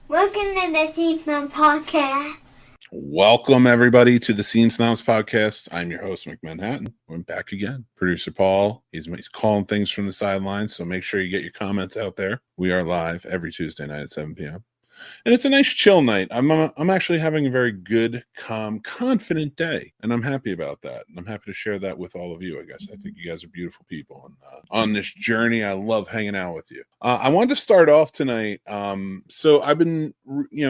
Welcome to the Scene Snobs podcast. Welcome, everybody, to the Scene Snobs podcast. I'm your host, Mick Manhattan. I'm back again. Producer Paul, he's calling things from the sidelines, so make sure you get your comments out there. We are live every Tuesday night at 7 p.m. And it's a nice chill night. I'm actually having a very good, calm, confident day, and I'm happy about that. And I'm happy to share that with all of you, I guess. I think you guys are beautiful people. And on this journey, I love hanging out with you. I wanted to start off tonight. So I've been,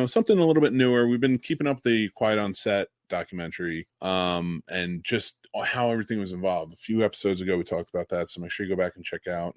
something a little bit newer. We've been keeping up the Quiet on Set documentary and just how everything was involved. A few episodes ago we talked about that, so make sure you go back and check out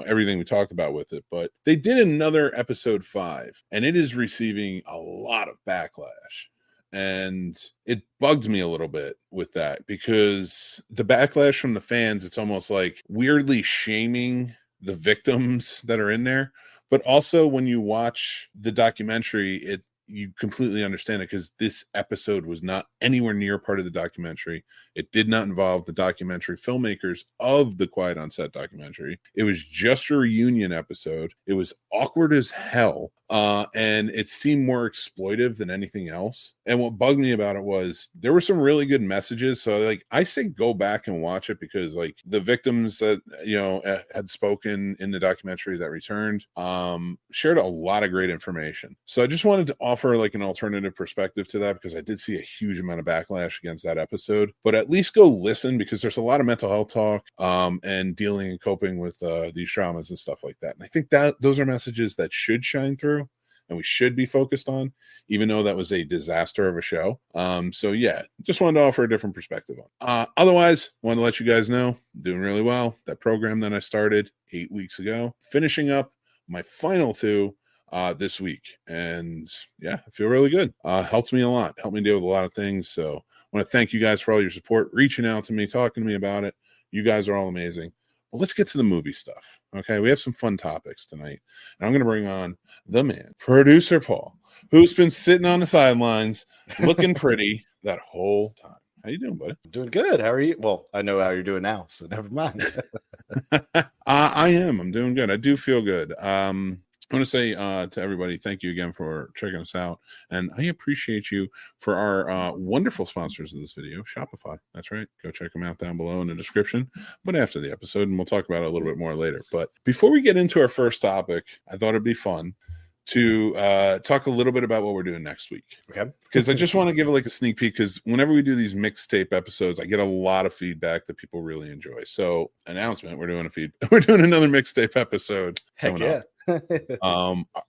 everything we talked about with it. But they did another episode 5, and it is receiving a lot of backlash, and it bugged me a little bit with that, because the backlash from the fans, it's almost like weirdly shaming the victims that are in there. But also when you watch the documentary, you completely understand it, because this episode was not anywhere near part of the documentary. It did not involve the documentary filmmakers of the Quiet on Set documentary. It was just a reunion episode. It was awkward as hell. And it seemed more exploitive than anything else. And what bugged me about it was there were some really good messages. So I say go back and watch it, because the victims that, had spoken in the documentary that returned, shared a lot of great information. So I just wanted to offer an alternative perspective to that, because I did see a huge amount of backlash against that episode. But at least go listen, because there's a lot of mental health talk, and dealing and coping with these traumas and stuff like that. And I think that those are messages that should shine through, and we should be focused on, even though that was a disaster of a show. So yeah, just wanted to offer a different perspective on. Otherwise, wanted to let you guys know I'm doing really well. That program that I started 8 weeks ago, finishing up my final 2 this week, and yeah, I feel really good. Helps me a lot, helped me deal with a lot of things. So I want to thank you guys for all your support, reaching out to me, talking to me about it. You guys are all amazing. Well, let's get to the movie stuff. Okay, we have some fun topics tonight, and I'm going to bring on the man, producer Paul, who's been sitting on the sidelines looking pretty that whole time. How you doing, buddy? I'm doing good. How are you? Well, I know how you're doing now, so never mind. I am. I'm doing good. I do feel good. I want to say to everybody, thank you again for checking us out. And I appreciate you for our wonderful sponsors of this video, Shopify. That's right. Go check them out down below in the description, but after the episode, and we'll talk about it a little bit more later. But before we get into our first topic, I thought it'd be fun to talk a little bit about what we're doing next week. Okay. Because I just want to give a sneak peek, because whenever we do these mixtape episodes, I get a lot of feedback that people really enjoy. So announcement, we're doing another mixtape episode. Heck yeah.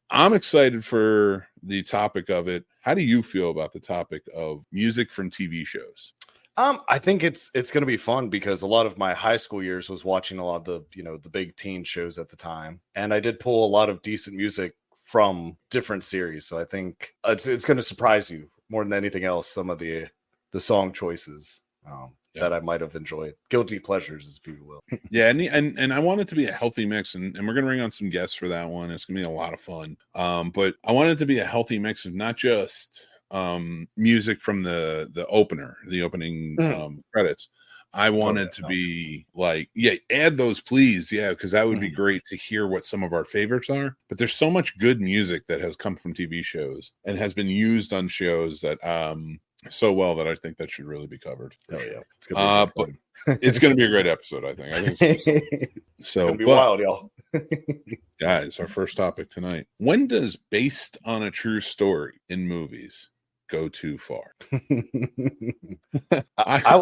I'm excited for the topic of it. How do you feel about the topic of music from TV shows? I think it's going to be fun, because a lot of my high school years was watching a lot of the big teen shows at the time, and I did pull a lot of decent music from different series. So I think it's going to surprise you more than anything else, some of the song choices that I might have enjoyed. Guilty pleasures, if you will. Yeah, and I want it to be a healthy mix, and we're going to bring on some guests for that one. It's going to be a lot of fun. But I want it to be a healthy mix of not just music from the opening credits. I wanted to be add those, please. Yeah, because that would be great to hear what some of our favorites are. But there's so much good music that has come from TV shows and has been used on shows that so well that I think that should really be covered. Oh yeah, it's going to be a great episode. I think it's gonna be wild, y'all. Guys, our first topic tonight: when does based on a true story in movies go too far? I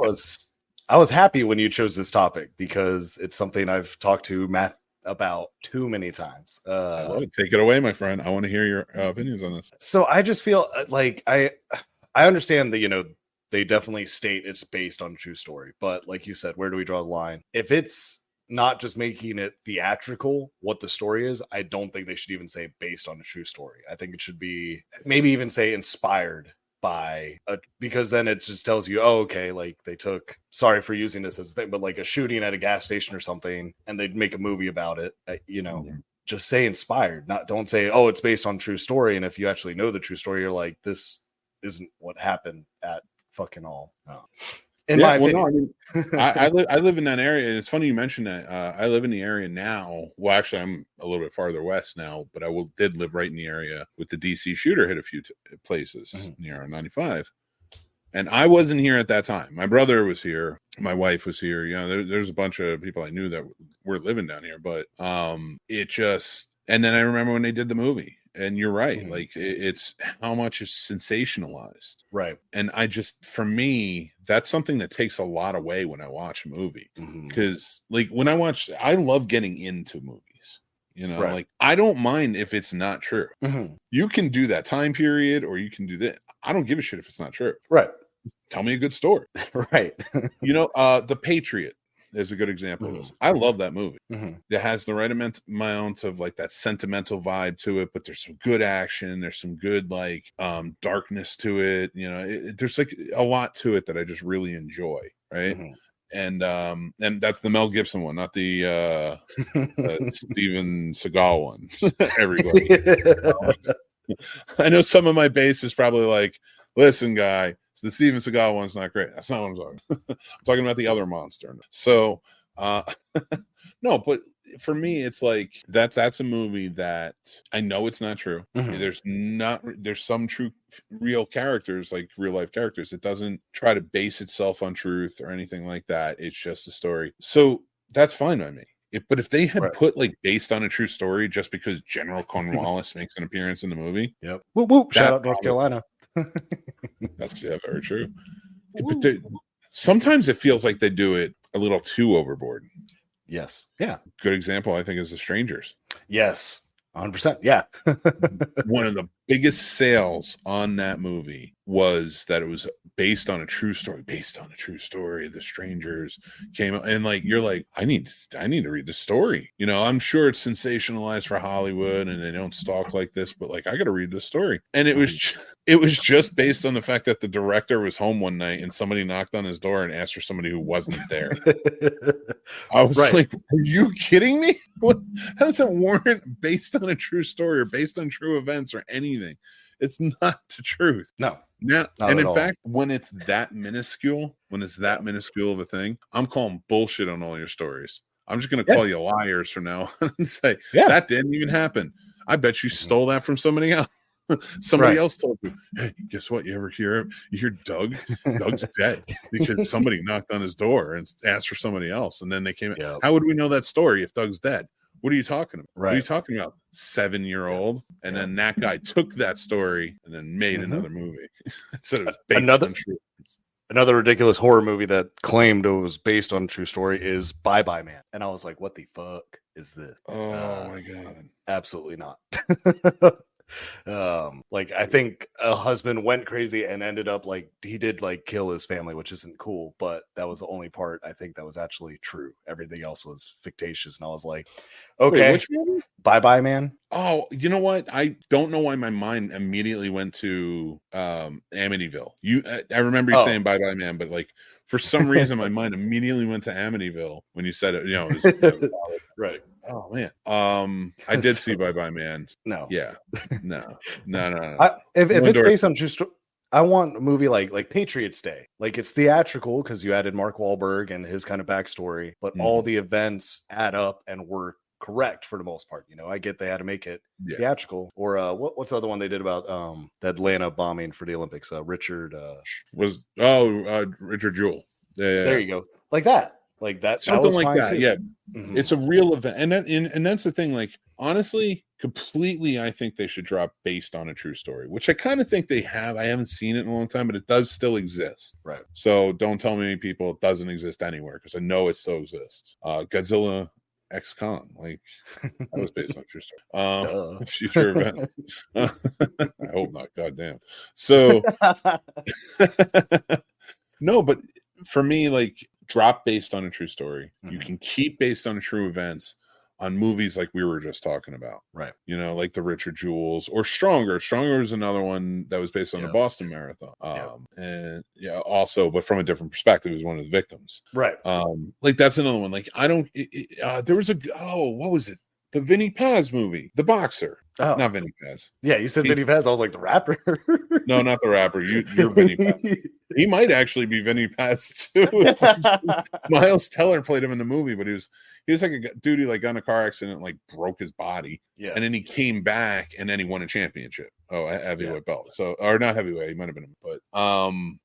was happy when you chose this topic, because it's something I've talked to Matt about too many times. Take it away, my friend. I want to hear your opinions on this. So I just feel like I understand that, they definitely state it's based on a true story, but like you said, where do we draw the line? If it's not just making it theatrical, what the story is, I don't think they should even say based on a true story. I think it should be maybe even say inspired by because then it just tells you, oh, okay, they took, sorry for using this as a thing, but a shooting at a gas station or something, and they'd make a movie about it. Just say inspired, don't say, oh, it's based on true story. And if you actually know the true story, you're like, this isn't what happened at fucking all. No. in my well, opinion. no, I mean, I live in that area, and it's funny you mentioned that. I live in the area now. Well, actually, I'm a little bit farther west now, but did live right in the area with the DC shooter hit a few places near 95. And I wasn't here at that time. My brother was here. My wife was here. You know, there's a bunch of people I knew that were living down here. But it just, and then I remember when they did the movie. And you're right. Like it's how much is sensationalized. Right. And for me, that's something that takes a lot away when I watch a movie. Because like when I love getting into movies. You know, like I don't mind if it's not true. You can do that time period or you can do that. I don't give a shit if it's not true. Right. Tell me a good story. Right. You know, The Patriot is a good example of this. I love that movie. It has the right amount of like that sentimental vibe to it, but there's some good action. There's some good like darkness to it. You know, there's like a lot to it that I just really enjoy. Right. And that's the Mel Gibson one, not the Steven Seagal one. Everybody. I know some of my base is probably like, listen, guy, the Steven Seagal one's not great. That's not what I'm talking about. I'm talking about the other monster. So, no, but for me, it's like that's a movie that I know it's not true. There's some true, real characters, like real life characters. It doesn't try to base itself on truth or anything like that. It's just a story. So that's fine by me. But if they had put like based on a true story just because General Cornwallis makes an appearance in the movie, whoop, whoop. Shout out North Carolina. That's very true. But sometimes it feels like they do it a little too overboard. Yes. Yeah. Good example, I think, is The Strangers. Yes. 100%. Yeah. One of the biggest sales on that movie was that it was based on a true story. The Strangers came out, and like you're like, I need to read the story. You know, I'm sure it's sensationalized for Hollywood, and they don't stalk like this, but like I got to read the story. And it was just based on the fact that the director was home one night and somebody knocked on his door and asked for somebody who wasn't there. I was like, are you kidding me? How does that warrant based on a true story or based on true events or anything? It's not the truth. No. And in fact, when it's that minuscule of a thing, I'm calling bullshit on all your stories. I'm just going to call you liars from now on and say, that didn't even happen. I bet you stole that from somebody else. Somebody else told you, hey, guess what? You hear Doug? Doug's dead because somebody knocked on his door and asked for somebody else. And then they came. How would we know that story if Doug's dead? What are you talking about? What are you talking about? 7-year-old. And then that guy took that story and then made another movie. Instead of based on truth. Another ridiculous horror movie that claimed it was based on a true story is Bye Bye Man. And I was like, what the fuck is this? Oh my God. Absolutely not. Like I think a husband went crazy and ended up like he did like kill his family, which isn't cool, but that was the only part I think that was actually true. Everything else was fictitious, and I was like, okay. Wait, which movie? Bye Bye Man. Oh, you know what? I don't know why my mind immediately went to Amityville. I remember you saying Bye Bye Man, but like for some reason my mind immediately went to Amityville when you said it. You know, it was, right. Oh man. I did see Bye Bye Man. No. Yeah. No. If it's based on true story, I want a movie like Patriots Day. Like it's theatrical because you added Mark Wahlberg and his kind of backstory, but all the events add up and were correct for the most part. You know, I get they had to make it theatrical. Or what's the other one they did about the Atlanta bombing for the Olympics? Richard Jewell. Yeah. There you go. Like that. Like that, something that like that. Too. Yeah, It's a real event, and that's the thing. Like honestly, completely, I think they should drop based on a true story, which I kind of think they have. I haven't seen it in a long time, but it does still exist. Right. So don't tell me, people, it doesn't exist anywhere because I know it still exists. Godzilla X Kong, like that was based on a true story. Future event. I hope not. Goddamn. So no, but for me, like. Drop based on a true story. You can keep based on true events on movies like we were just talking about. Right. You know, like the Richard Jewells or Stronger. Stronger is another one that was based on the Boston Marathon. And also, but from a different perspective, is one of the victims. Right. Like that's another one. Like I don't, there was what was it? the Vinny Paz movie, the boxer. Oh, Not Vinny Paz. yeah, you said He- Vinny Paz. I was like, the rapper. No, not the rapper. You're Vinny Paz. He might actually be Vinny Paz too. Miles Teller played him in the movie, but he was like a dude who like got in a car accident, like broke his body, Yeah. and then he came back and then he won a championship. Oh, a heavyweight belt. So, or not heavyweight, he might have been, but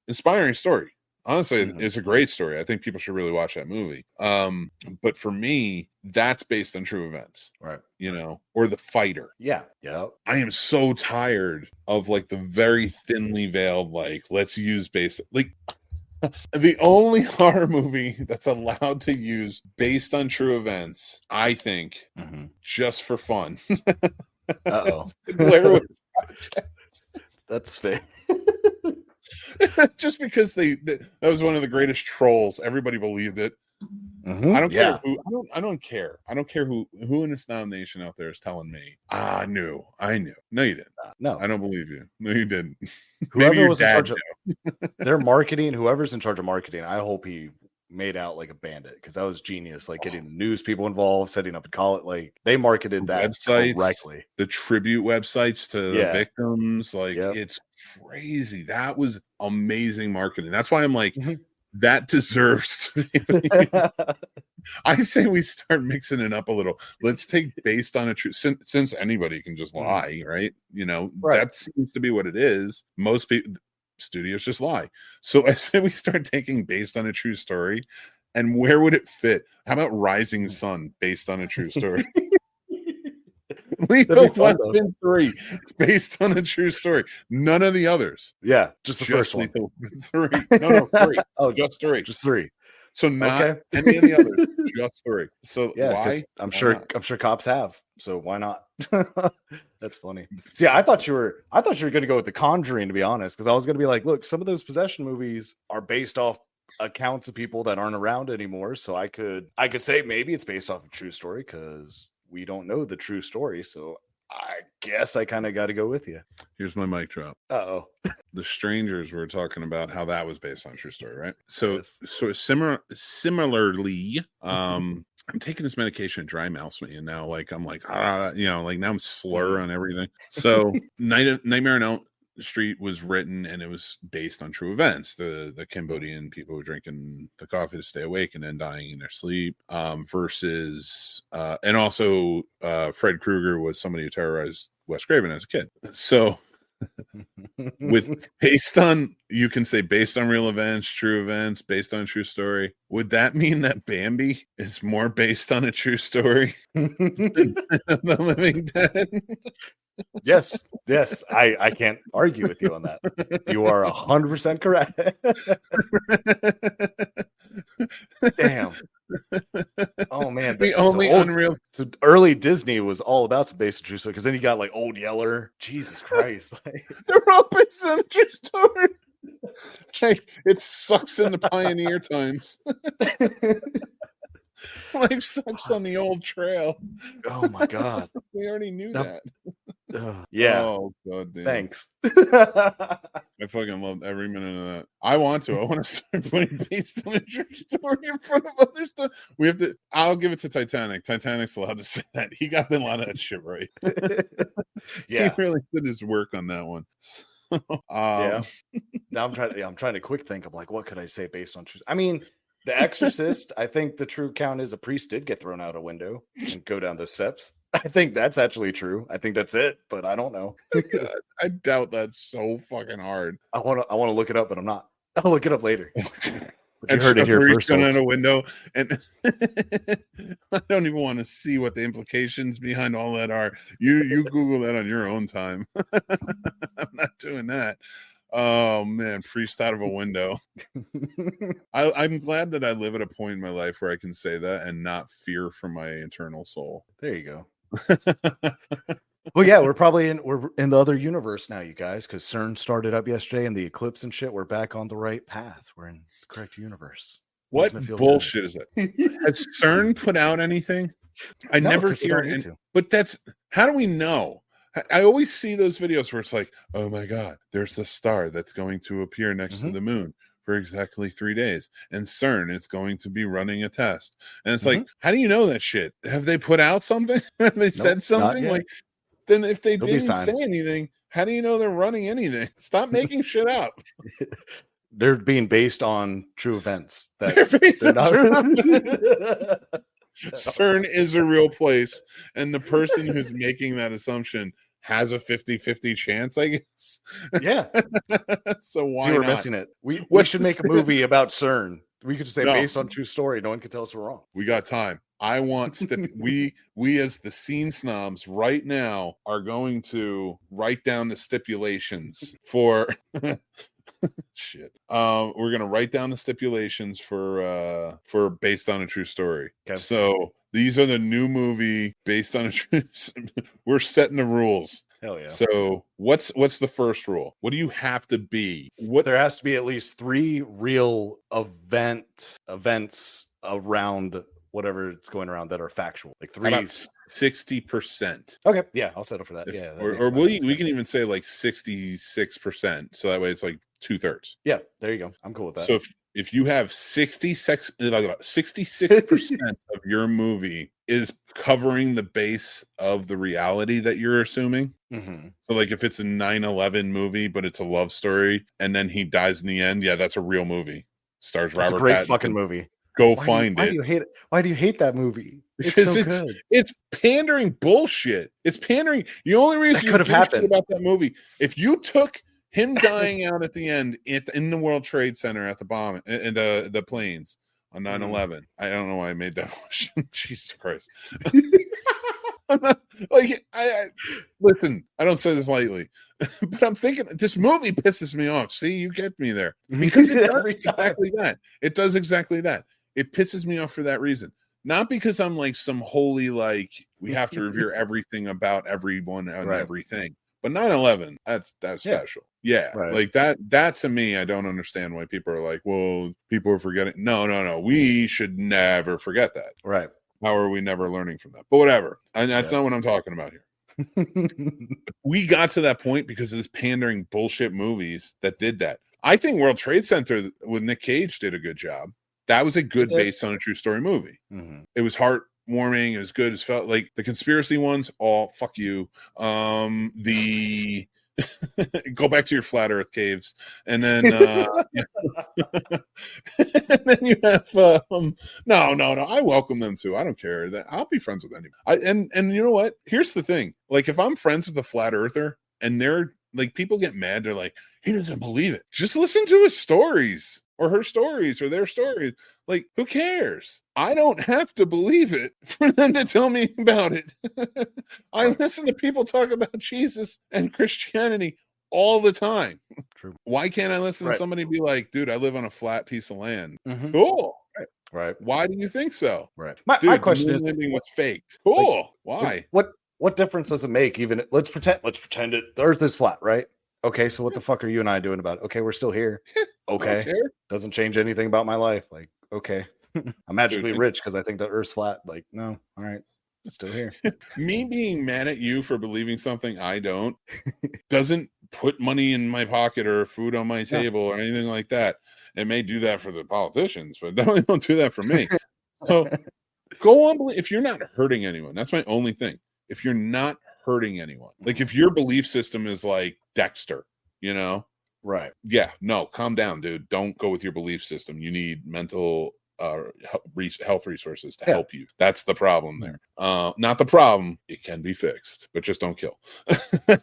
inspiring story. Honestly, it's a great story. I think people should really watch that movie. But for me, that's based on true events, Right. you know, or The Fighter. Yeah. I am so tired of like the very thinly veiled, like, let's use basic, like the only horror movie that's allowed to use based on true events, I think, just for fun. Uh-oh. Blair Witch Project. That's fair. Just because that was one of the greatest trolls. Everybody believed it. Mm-hmm. I don't care who. I don't care. I don't care who in this nomination out there is telling me. I knew. No, you didn't. No, I don't believe you. No, you didn't. Whoever was in charge of their marketing, whoever's in charge of marketing, I hope he made out like a bandit, because that was genius. Like getting news people involved, setting up a call it. Like they marketed that websites correctly. The tribute websites to the victims, like it's crazy. That was amazing marketing. That's why I'm like, that deserves to be. I say we start mixing it up a little. Let's take based on a true, since anybody can just lie, right? You know, that seems to be what it is. Most people, studios just lie. So I say we start taking based on a true story. And where would it fit? How about Rising Sun based on a true story? Lethal Weapon 3 based on a true story. None of the others. Yeah, just the first one. 3. No, 3. Oh, just 3. Just 3. So not any of the others. Just 3. So why? I'm sure cops have. So why not? That's funny. See, I thought you were going to go with The Conjuring, to be honest, because I was going to be like, look, some of those possession movies are based off accounts of people that aren't around anymore. So I could say maybe it's based off a true story, because we don't know the true story. So I guess I kind of got to go with you. Here's my mic drop. Uh-oh. The Strangers, were talking about how that was based on a true story, right? So similarly, I'm taking this medication to dry mouth me, and now like I'm like like now I'm slur on everything. So Nightmare on Elm Street was written, and it was based on true events. The Cambodian people were drinking the coffee to stay awake and then dying in their sleep, versus and also Fred Krueger was somebody who terrorized Wes Craven as a kid. So with based on, you can say based on real events, true events, based on a true story. Would that mean that Bambi is more based on a true story than The Living Dead? Yes, I can't argue with you on that. You are 100% correct. Damn. Oh man, the only unreal. So early Disney was all about some based on true story, because then you got like Old Yeller. Jesus Christ, they're all based on a true story. It sucks in the pioneer times. Life sucks on the old trail. Oh my god, we already knew that. Yeah. Oh god damn. Thanks. I fucking love every minute of that. I want to start putting based on a true story in front of other stuff. We have to. I'll give it to Titanic. Titanic's allowed to say that. He got a lot of that shit right. Yeah, he really did his work on that one. Yeah. Now I'm trying to quick think. I'm like, what could I say based on true? I mean, The Exorcist. I think the true count is a priest did get thrown out a window and go down those steps. I think that's actually true. I think that's it, but I don't know. I doubt that's so fucking hard. I want to look it up, but I'm not. I'll look it up later. But you heard it here first. Going out a window, and I don't even want to see what the implications behind all that are. You Google that on your own time. I'm not doing that. Oh man, priest out of a window. I'm glad that I live at a point in my life where I can say that and not fear for my internal soul. There you go. Well, yeah, we're in the other universe now, you guys, because CERN started up yesterday and the eclipse and shit. We're back on the right path. We're in the correct universe. What bullshit is that? Has CERN put out anything? I never hear it. But that's, how do we know? I always see those videos where it's like, oh my God, there's the star that's going to appear next to the moon. for exactly 3 days, and CERN is going to be running a test. And it's Mhm. like, how do you know that shit? Have they put out something? Have they said Not something? yet. Like, then if they There'll be didn't say signs. anything, how do you know they're running anything? Stop making shit up. They're being based on true events. They're based They're on not. true. CERN is a real place, and the person who's making that assumption has a 50-50 chance, I guess. Yeah. So See, why we're not? missing it. We What's should the make a movie about CERN. We could just say No. based on true story. No one can tell us we're wrong. We got time. I want we as the scene snobs right now are going to write down the stipulations for shit. We're gonna write down the stipulations for based on a true story. Okay. So these are the new movie based on a true. We're setting the rules. Hell yeah. So what's the first rule? What do you have to be? What There has to be at least 3 real events around whatever it's going around that are factual. Like 3. about 60%? Okay. Yeah, I'll settle for that. If, Yeah. or we can even say like 66%. So that way it's like 2/3. Yeah, there you go. I'm cool with that. So if you have 66% of your movie is covering the base of the reality that you're assuming. Mm-hmm. So like if it's a 9/11 movie, but it's a love story and then he dies in the end, yeah, that's a real movie. Stars That's Robert a great Pattinson. fucking movie. Go Why find do it. you hate it? Why do you hate that movie? It's Because so good. it's pandering bullshit. It's pandering. The only reason That you could have give a shit happened. about that movie, if you took him dying out at the end in the World Trade Center at the bomb and the planes on 9/11. I don't know why I made that motion. Jesus Christ. I'm not, like I listen, I don't say this lightly, but I'm thinking this movie pisses me off. See, you get me there. Because it does Every time. exactly that. It does exactly that. It pisses me off for that reason. Not because I'm like some holy, like we have to revere everything about everyone and Right. everything. But 9/11, that's special. Yeah. Right. Like that to me, I don't understand why people are like, well, people are forgetting. No. We should never forget that. Right. How are we never learning from that? But whatever. And that's not what I'm talking about here. We got to that point because of this pandering bullshit movies that did that. I think World Trade Center with Nick Cage did a good job. That was a good based on a true story movie. Mm-hmm. It was heartwarming. It was good. It felt like the conspiracy ones. Oh, fuck you. The go back to your flat Earth caves, and then and then you have no. I welcome them too. I don't care. That I'll be friends with anyone. And you know what? Here's the thing. Like if I'm friends with a flat earther, and they're like people get mad, they're like, he doesn't believe it. Just listen to his stories or her stories or their stories. Like, who cares? I don't have to believe it for them to tell me about it. I listen to people talk about Jesus and Christianity all the time. True. Why can't I listen to somebody be like, dude, I live on a flat piece of land? Mm-hmm. Cool. Right. Why do you think so? Right. Dude, my question the is, moon landing was faked. Cool. Like, why? What difference does it make? Even let's pretend the Earth is flat, right? Okay, so what the fuck are you and I doing about it? Okay, we're still here. Okay, doesn't change anything about my life. Like, okay, I'm magically rich because I think the Earth's flat. Like, no, all right, still here. Me being mad at you for believing something I don't doesn't put money in my pocket or food on my table or anything like that. It may do that for the politicians, but definitely don't do that for me. So go on. If you're not hurting anyone, that's my only thing. If you're not hurting anyone, like if your belief system is like Dexter, you know, right? Yeah, no, calm down, dude. Don't go with your belief system. You need mental health resources to help you. That's the problem there. Not the problem. It can be fixed, but just don't kill.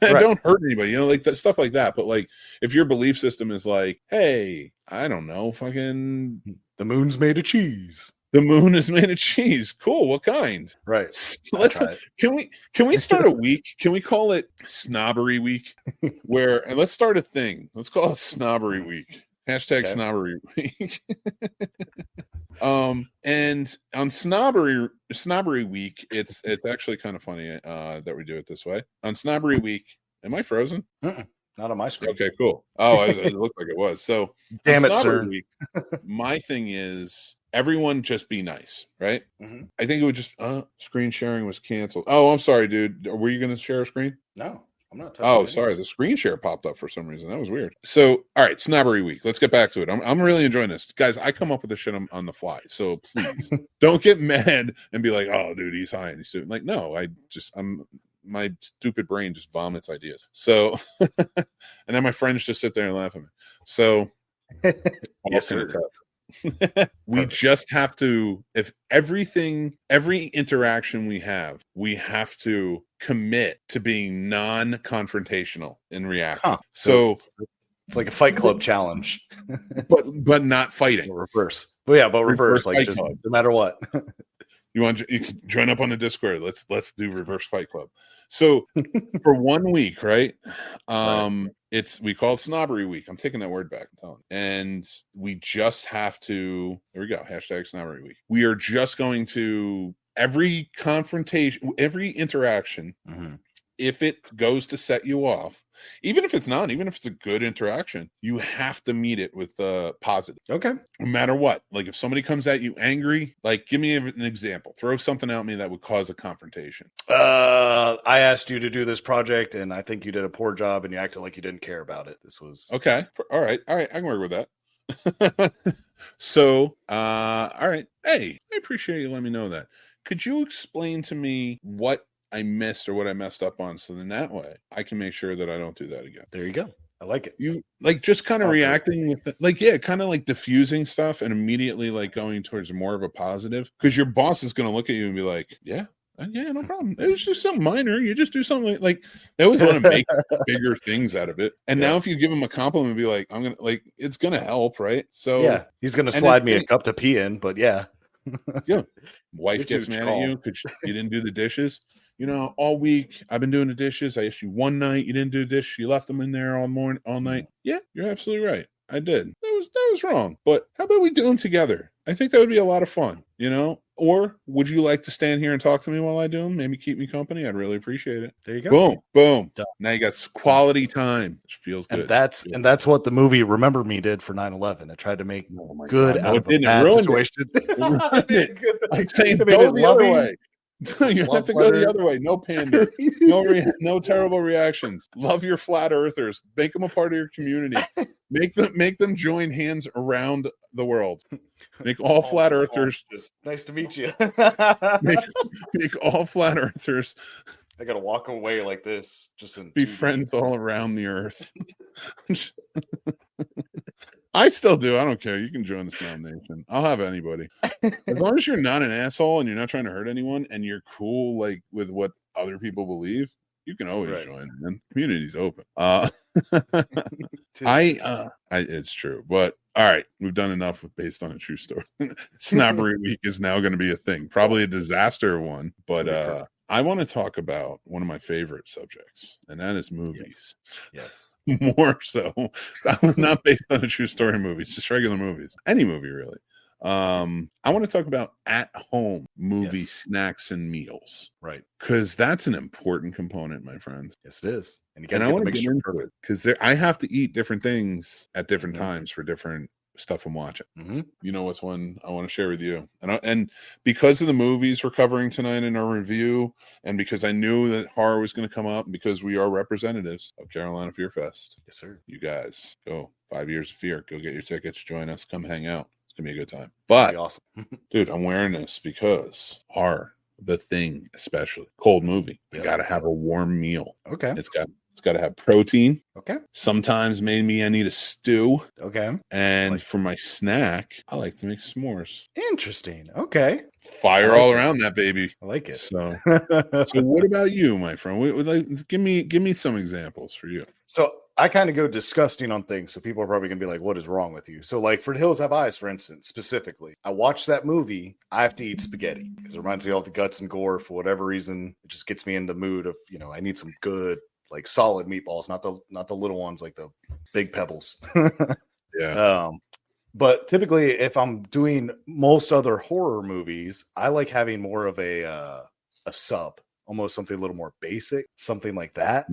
Don't hurt anybody. You know, like that stuff like that. But like, if your belief system is like, hey, I don't know, fucking the moon's made of cheese. The moon is made of cheese. Cool. What kind? Right. Can we start a week? Can we call it Snobbery Week? And let's start a thing. Let's call it Snobbery Week. Hashtag Snobbery Week. And on Snobbery Week, it's actually kind of funny that we do it this way. On Snobbery Week, am I frozen? Not on my screen. Okay, cool. Oh, it looked like it was. So damn it, sir. Week, my thing is everyone just be nice, right? Mm-hmm. I think it would just screen sharing was canceled. Oh, I'm sorry, dude. Were you going to share a screen? No. I'm not touching Oh, anything. sorry. The screen share popped up for some reason. That was weird. So, all right, Snobbery Week. Let's get back to it. I'm really enjoying this. Guys, I come up with this shit on the fly. So please don't get mad and be like, oh, dude, he's high and he's stupid. Like, no, my stupid brain just vomits ideas. So, and then my friends just sit there and laugh at me. So, Yes, sir. We Perfect. just have to, if every interaction we have to commit to being non-confrontational in reaction. So it's like a Fight Club challenge, but not fighting. Reverse. But yeah, but reverse like just Club. No matter what. You can join up on the Discord. Let's do reverse Fight Club. So for 1 week, right? We call it Snobbery Week. I'm taking that word back. I'm telling you. And we just have to. There we go. #Snobbery Week. We are just going to every confrontation, every interaction. Mm-hmm. If it goes to set you off, even if it's a good interaction, you have to meet it with positive. Okay. No matter what. Like if somebody comes at you angry, like give me an example. Throw something at me that would cause a confrontation. I asked you to do this project and I think you did a poor job and you acted like you didn't care about it. This was okay. All right. I can work with that. So, all right. Hey, I appreciate you letting me know that. Could you explain to me what I missed or what I messed up on, so then that way I can make sure that I don't do that again. There you go. I like it. You like just kind of reacting with kind of like diffusing stuff and immediately like going towards more of a positive, because your boss is going to look at you and be like, yeah, no problem. It was just something minor. You just do something like they always want to make bigger things out of it. And now if you give him a compliment and be like, I'm going to like, it's going to help. Right. So yeah, he's going to slide me a cup to pee in, but yeah. Wife gets mad at you because you didn't do the dishes. All week I've been doing the dishes. I asked you one night, you didn't do the dish. You left them in there all morning, all night. Yeah, you're absolutely right. I did. That was wrong. But how about we do them together? I think that would be a lot of fun, Or would you like to stand here and talk to me while I do them? Maybe keep me company. I'd really appreciate it. There you go. Boom, boom. Done. Now you got quality time, which feels good. And that's what the movie Remember Me did for 9/11. It tried to make good out of a bad situation. Like saying go the other way. You have to go the other way. No pander. No terrible reactions. Love your flat earthers. Make them a part of your community. Make them join hands around the world. Make all flat earthers. Just nice to meet you. make all flat earthers. I gotta walk away like this. Be friends all around the earth. I still do. I don't care. You can join the Snob Nation. I'll have anybody. As long as you're not an asshole and you're not trying to hurt anyone and you're cool like with what other people believe, you can always join. Man, community's open. It's true. But all right, we've done enough with based on a true story. Snobbery Week is now going to be a thing. Probably a disaster one, but I want to talk about one of my favorite subjects, and that is movies. Yes. More so, not based on a true story movies, just regular movies, any movie really. I want to talk about at-home movie snacks and meals, right? Because that's an important component, my friends. Yes, it is. And I want to get into it because I have to eat different things at different times for different stuff I'm watching. You know what's one I want to share with you, and because of the movies we're covering tonight in our review, and because I knew that horror was going to come up, and because we are representatives of Carolina Fear Fest. Yes, sir. You guys go 5 Years of Fear. Go get your tickets. Join us. Come hang out. It's gonna be a good time. But awesome. Dude, I'm wearing this because horror, The Thing, especially cold movie. I gotta have a warm meal. Okay. It's got to have protein. Okay. Sometimes maybe I need a stew. Okay. And for my snack, I like to make s'mores. Interesting. Okay. Fire all around that baby. I like it. So what about you, my friend? Give me some examples for you. So I kind of go disgusting on things. So people are probably gonna be like, what is wrong with you? So like for The Hills Have Eyes, for instance, specifically, I watched that movie. I have to eat spaghetti because it reminds me of all the guts and gore. For whatever reason, it just gets me in the mood of, I need some good, like solid meatballs, not the little ones, like the big pebbles. Yeah. But typically if I'm doing most other horror movies, I like having more of a sub, almost something a little more basic, something like that.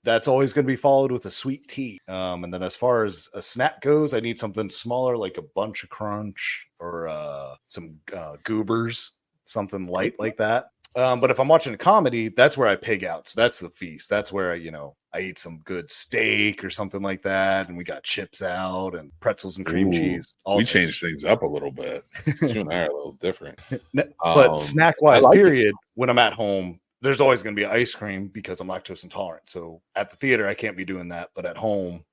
That's always going to be followed with a sweet tea. And then as far as a snack goes, I need something smaller, like a bunch of crunch or some goobers, something light like that. But if I'm watching a comedy, that's where I pig out. So that's the feast. That's where I eat some good steak or something like that, and we got chips out and pretzels and cream Ooh, cheese. All we types of changed things up a little bit. You and I are a little different. But snack I wise, like it. period, when I'm at home, there's always going to be ice cream because I'm lactose intolerant. So at the theater, I can't be doing that. But at home,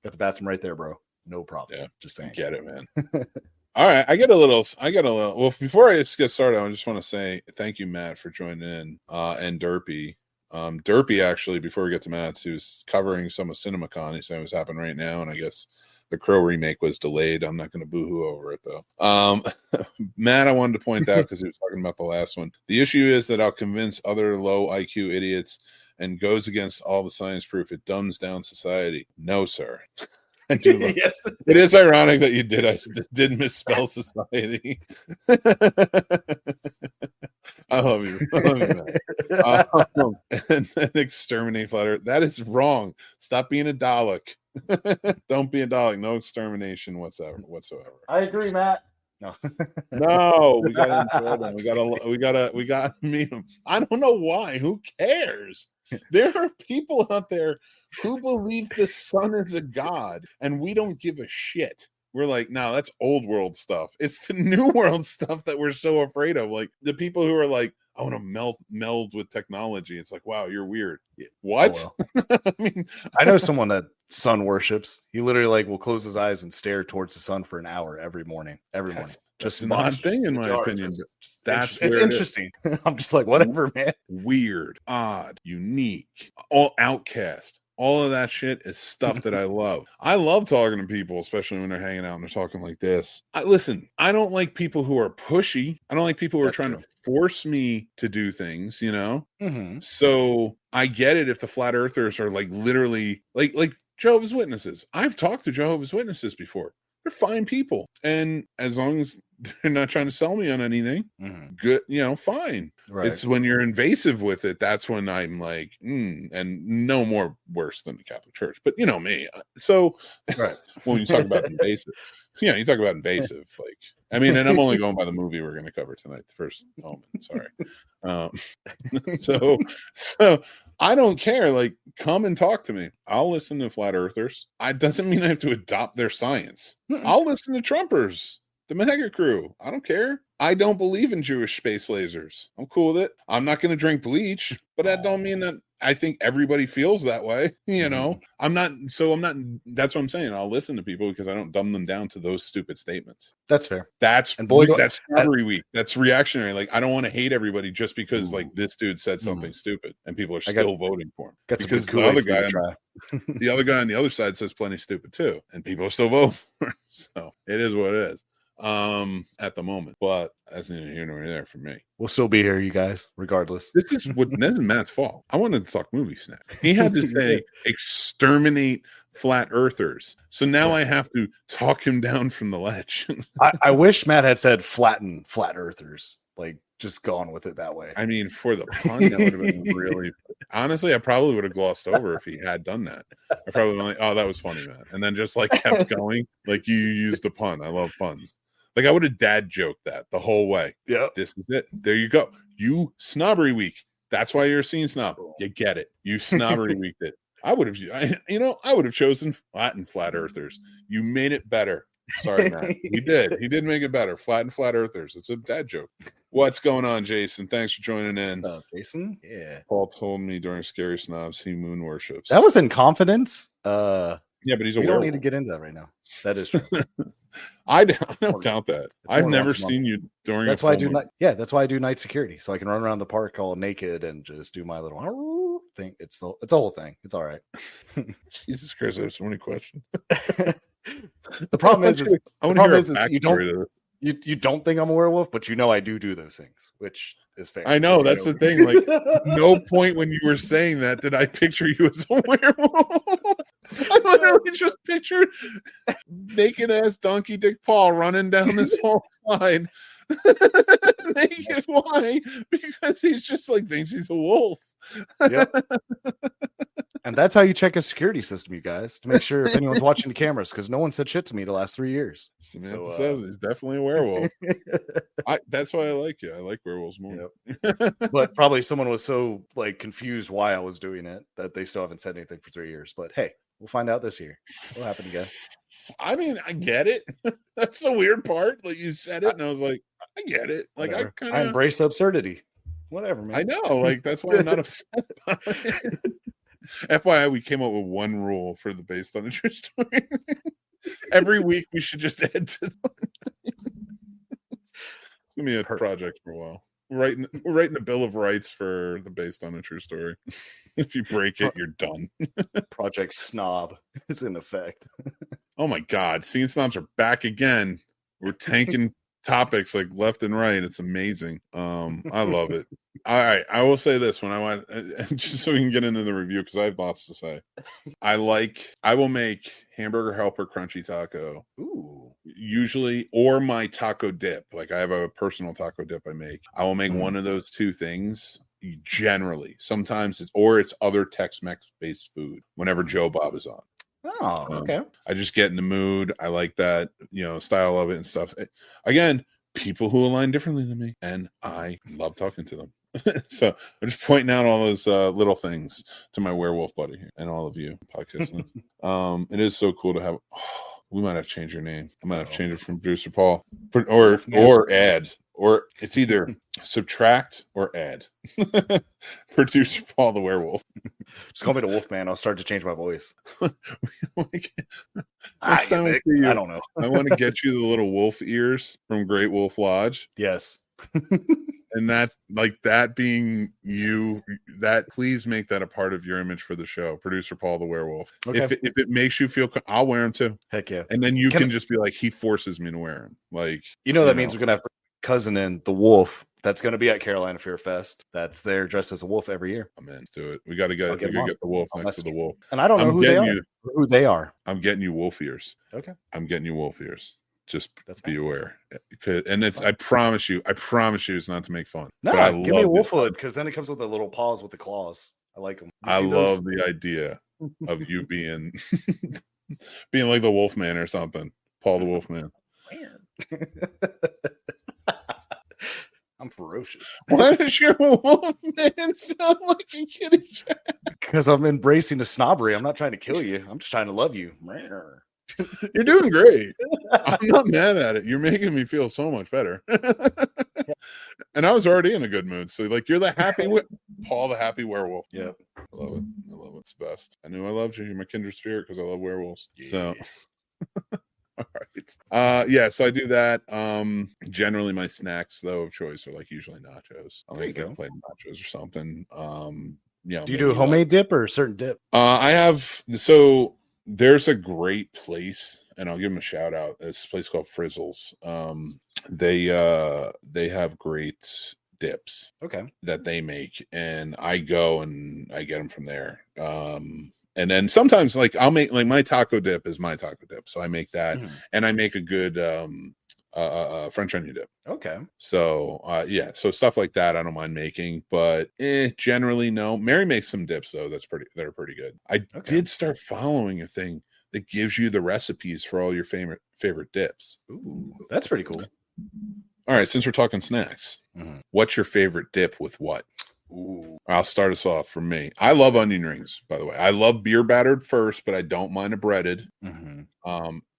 got the bathroom right there, bro. No problem. Yeah, Just saying. get it, man. All right, I got a little. Well, before I just get started, I just want to say thank you, Matt, for joining in, and Derpy. Derpy actually, before we get to Matt's, he was covering some of CinemaCon. He said it was happening right now, and I guess the Crow remake was delayed. I'm not going to boohoo over it though. Matt, I wanted to point out because he was talking about the last one. The issue is that I'll convince other low IQ idiots and goes against all the science proof. It dumbs down society. No, sir. I do love Yes. It is ironic that you did misspell society. I love you. I love you, man. And then exterminate flat Earth. That is wrong. Stop being a Dalek. Don't be a Dalek. No extermination whatsoever. I agree, Matt. No. No, we gotta enjoy them. We gotta meet them. I don't know why. Who cares? There are people out there who believe the sun is a god, and we don't give a shit. We're like, no, that's old world stuff. It's the new world stuff that we're so afraid of. Like the people who are like, I want to meld with technology. It's like, wow, you're weird. What? Oh, well. I mean, I know someone that sun worships. He literally will close his eyes and stare towards the sun for an hour every morning. Just an odd thing in my opinion. That's it's interesting. I'm just like, whatever, man. Weird, odd, unique, all outcast. All of that shit is stuff that I love. I love talking to people, especially when they're hanging out and they're talking like this. Listen, I don't like people who are pushy. I don't like people who are trying to force me to do things, Mm-hmm. So I get it if the flat earthers are like literally like Jehovah's Witnesses. I've talked to Jehovah's Witnesses before. They're fine people. And as long as they're not trying to sell me on anything, good, fine. Right. It's when you're invasive with it, that's when I'm like, and no more worse than the Catholic Church. But you know me. So right. when you talk about invasive, you talk about invasive, like, I mean, and I'm only going by the movie we're going to cover tonight, the first Omen. Sorry. So I don't care. Like, come and talk to me. I'll listen to flat earthers. It doesn't mean I have to adopt their science. I'll listen to Trumpers, the mega crew. I don't care. I don't believe in Jewish space lasers. I'm cool with it. I'm not going to drink bleach, but that don't mean that I think everybody feels that way. I'm not. That's what I'm saying. I'll listen to people because I don't dumb them down to those stupid statements. That's fair. That's every week. That's reactionary. Like, I don't want to hate everybody just because like this dude said something stupid and people are still voting for him. Because the other guy on the other side says plenty stupid too, and people are still voting for him. So it is what it is. At the moment, but that's neither here nor there for me. We'll still be here, you guys, regardless. This is Matt's fault. I wanted to talk movie snap. He had to say exterminate flat earthers. So now I have to talk him down from the ledge. I wish Matt had said flatten flat earthers, like just gone with it that way. I mean, for the pun, that would have been really, honestly, I probably would have glossed over if he had done that. I probably been like, oh, that was funny, man. And then just like kept going. Like, you used a pun. I love puns. Like, I would have dad joked that the whole way. Yeah. This is it. There you go. You snobbery week. That's why you're a scene snob. You get it. You snobbery weeked it. I would have chosen flat earthers. You made it better. Sorry, Matt. He did make it better. Flat earthers. It's a dad joke. What's going on, Jason? Thanks for joining in. Jason? Yeah. Paul told me during Scary Snobs he moon worships. That was in confidence. Yeah, but he's a werewolf. We don't need to get into that right now. That is true. I don't doubt that. I've never seen you during. That's why I do. That's why I do night security, so I can run around the park all naked and just do my little thing. It's a whole thing. It's all right. Jesus Christ, I have so many questions. The problem is you don't think I'm a werewolf, but I do those things, which is fair. I know that's the thing. Like, no point when you were saying that did I picture you as a werewolf. I literally just pictured naked ass donkey dick Paul running down this whole slide. Naked. Why? Because he's just like thinks he's a wolf. Yep. And that's how you check a security system, you guys, to make sure if anyone's watching the cameras, because no one said shit to me the last 3 years. Samantha says he's definitely a werewolf. That's why I like you. I like werewolves more. Yep. But probably someone was so like confused why I was doing it that they still haven't said anything for 3 years. But hey, we'll find out this year. What'll happen again? I mean, I get it. That's the weird part. Like you said it, and I was like, I get it. Like I embrace absurdity. Whatever, man. I know. Like that's why I'm not upset about it. FYI, we came up with one rule for the based on a true story. Every week we should just add to them. It's gonna be a project for a while. We're writing a bill of rights for the based on a true story. If you break it, you're done. Project Snob is in effect. Oh my God, Scene Snobs are back again. We're tanking topics like left and right. It's amazing. I love it. All right, I will say this when I want, just so we can get into the review because I have lots to say. I will make hamburger helper crunchy taco. Ooh. Usually, or my taco dip. Like I have a personal taco dip I make. I will make one of those two things generally. Sometimes it's other Tex-Mex based food whenever Joe Bob is on. Oh, okay. I just get in the mood. I like that, style of it and stuff. Again, people who align differently than me, and I love talking to them. So I'm just pointing out all those little things to my werewolf buddy here and all of you podcasting. It is so cool to have. We might have to change your name. I might have to change it from producer Paul or add, or it's either subtract or add. Producer Paul the werewolf. Just call me the Wolfman. I'll start to change my voice. Next time Mick, I don't know. I want to get you the little wolf ears from Great Wolf Lodge. Yes. And that's like that being you, that please make that a part of your image for the show. Producer Paul the werewolf. Okay. If it makes you feel, I'll wear them too. Heck yeah. And then you can just be like, he forces me to wear them. Like, that means we're going to have cousin in the wolf. That's going to be at Carolina Fear Fest. That's there dressed as a wolf every year. I'm in. Let's do it. We got to get the wolf next to the wolf. And I don't know who they are. I'm getting you wolf ears. Okay. I'm getting you wolf ears. Just be aware. And I promise you, it's not to make fun. No, give me a wolf hood because then it comes with the little paws with the claws. I like them. I love the idea of you being like the Wolfman or something. Paul the Wolfman. I'm ferocious. Why does your Wolfman sound like a kitty cat? Because I'm embracing the snobbery. I'm not trying to kill you. I'm just trying to love you. You're doing great. I'm not mad at it. You're making me feel so much better. And I was already in a good mood. So like you're the happy Paul the happy werewolf. Yeah. I love it. It's the best. I knew I loved you. You're my kindred spirit because I love werewolves. Yes. So all right. So I do that. Generally my snacks though of choice are like usually nachos. I like to play nachos or something. Do you do a homemade dip or a certain dip? There's a great place, and I'll give them a shout out. It's a place called Frizzles. They have great dips, that they make, and I go and I get them from there. And then sometimes, like I'll make like my taco dip is my taco dip, so I make that, and I make a good French onion dip. Okay. So so stuff like that I don't mind making, but generally no. Mary makes some dips though that are pretty good. I did start following a thing that gives you the recipes for all your favorite dips. Ooh, that's pretty cool. All right, since we're talking snacks, what's your favorite dip with what? Ooh. I'll start us off for me. I love onion rings, by the way. I love beer battered first, but I don't mind a breaded.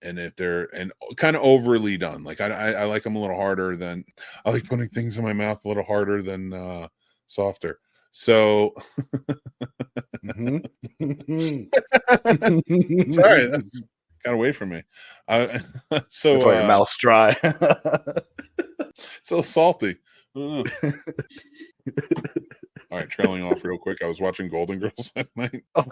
And if they're kind of overly done, like I like them a little harder than I like putting things in my mouth a little harder than softer. So sorry, that's got away from me. So that's why your mouth's dry. It's a little salty. All right, trailing off real quick. I was watching Golden Girls last night. Oh,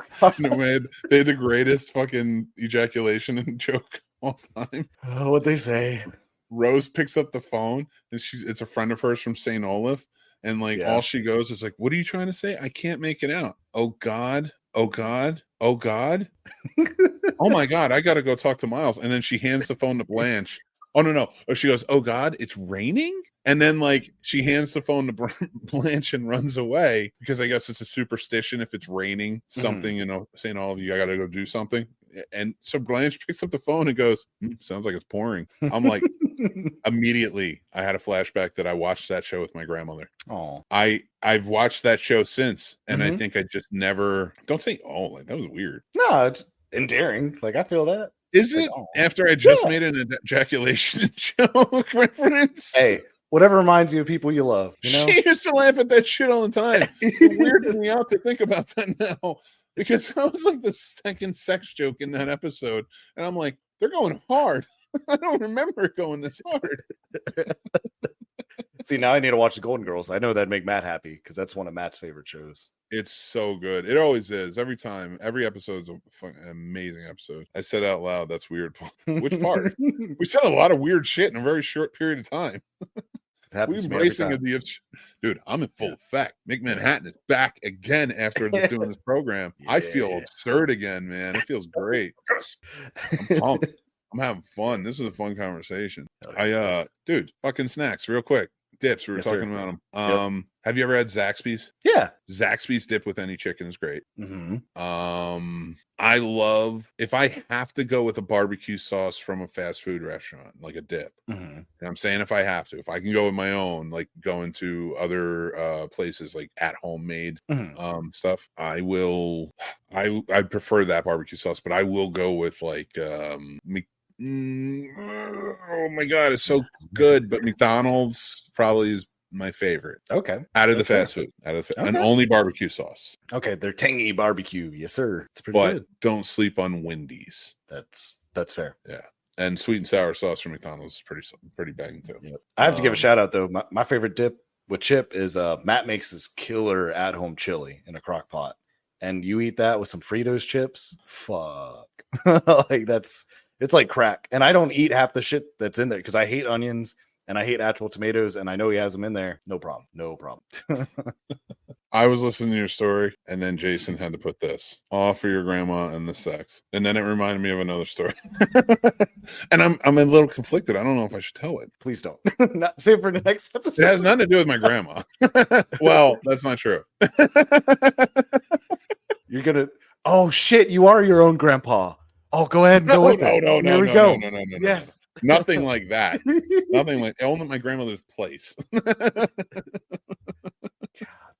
they had the greatest fucking ejaculation joke all time. Oh, what'd they say? Rose picks up the phone and it's a friend of hers from St. Olaf, and all she goes is like, "What are you trying to say? I can't make it out." Oh God, oh God, oh God. Oh my God, I gotta go talk to Miles. And then she hands the phone to Blanche. Oh no. Oh, she goes, "Oh God, it's raining?" And then like she hands the phone to Blanche and runs away because I guess it's a superstition if it's raining, something, you know, saying all of you, I got to go do something. And so Blanche picks up the phone and goes, sounds like it's pouring. I'm like, immediately I had a flashback that I watched that show with my grandmother. Oh, I've watched that show since, and I think I just never, don't say, oh, like that was weird. No, it's endearing. Like I feel that. Is Like, it oh. after I just made an ejaculation joke reference? Hey, whatever reminds you of people you love, you know? She used to laugh at that shit all the time. It weirded me out to think about that now because that was like the second sex joke in that episode. And I'm like, they're going hard. I don't remember it going this hard. See, now I need to watch the Golden Girls. I know that'd make Matt happy because that's one of Matt's favorite shows. It's so good. It always is. Every time, every episode's a amazing episode. I said out loud, that's weird. Which part? We said a lot of weird shit in a very short period of time. We're embracing the dude. I'm in full effect. Mick Manhattan is back again after just doing this program. Yeah. I feel absurd again, man. It feels great. I'm pumped. I'm having fun. This is a fun conversation. Dude, fucking snacks, real quick. Dips. We were talking about them. Have you ever had Zaxby's? Yeah. Zaxby's dip with any chicken is great. I love, if I have to go with a barbecue sauce from a fast food restaurant, like a dip. And I'm saying if I have to, if I can go with my own, like going to other places like at home made stuff, I will. I prefer that barbecue sauce, but I will go with like oh my god, it's so good. But McDonald's probably is my favorite. Okay. Out of the fast food. And only barbecue sauce. Okay, they're tangy barbecue. Yes, sir. It's pretty good. Don't sleep on Wendy's. That's fair. Yeah. And sweet and sour sauce from McDonald's is pretty bang too. Yep. I have to give a shout out though. My favorite dip with chip is Matt makes this killer at home chili in a crock pot. And you eat that with some Fritos chips. Fuck. Like it's like crack. And I don't eat half the shit that's in there because I hate onions and I hate actual tomatoes, and I know he has them in there. No problem. I was listening to your story, and then Jason had to put this, all for your grandma and the sex. And then it reminded me of another story. And I'm a little conflicted. I don't know if I should tell it. Please don't. Save it for the next episode. It has nothing to do with my grandma. Well, that's not true. You're going to, oh shit, you are your own grandpa. Oh, go ahead and go with it. No. Here we go. No. Yes. Nothing like that. Nothing like only my grandmother's place. God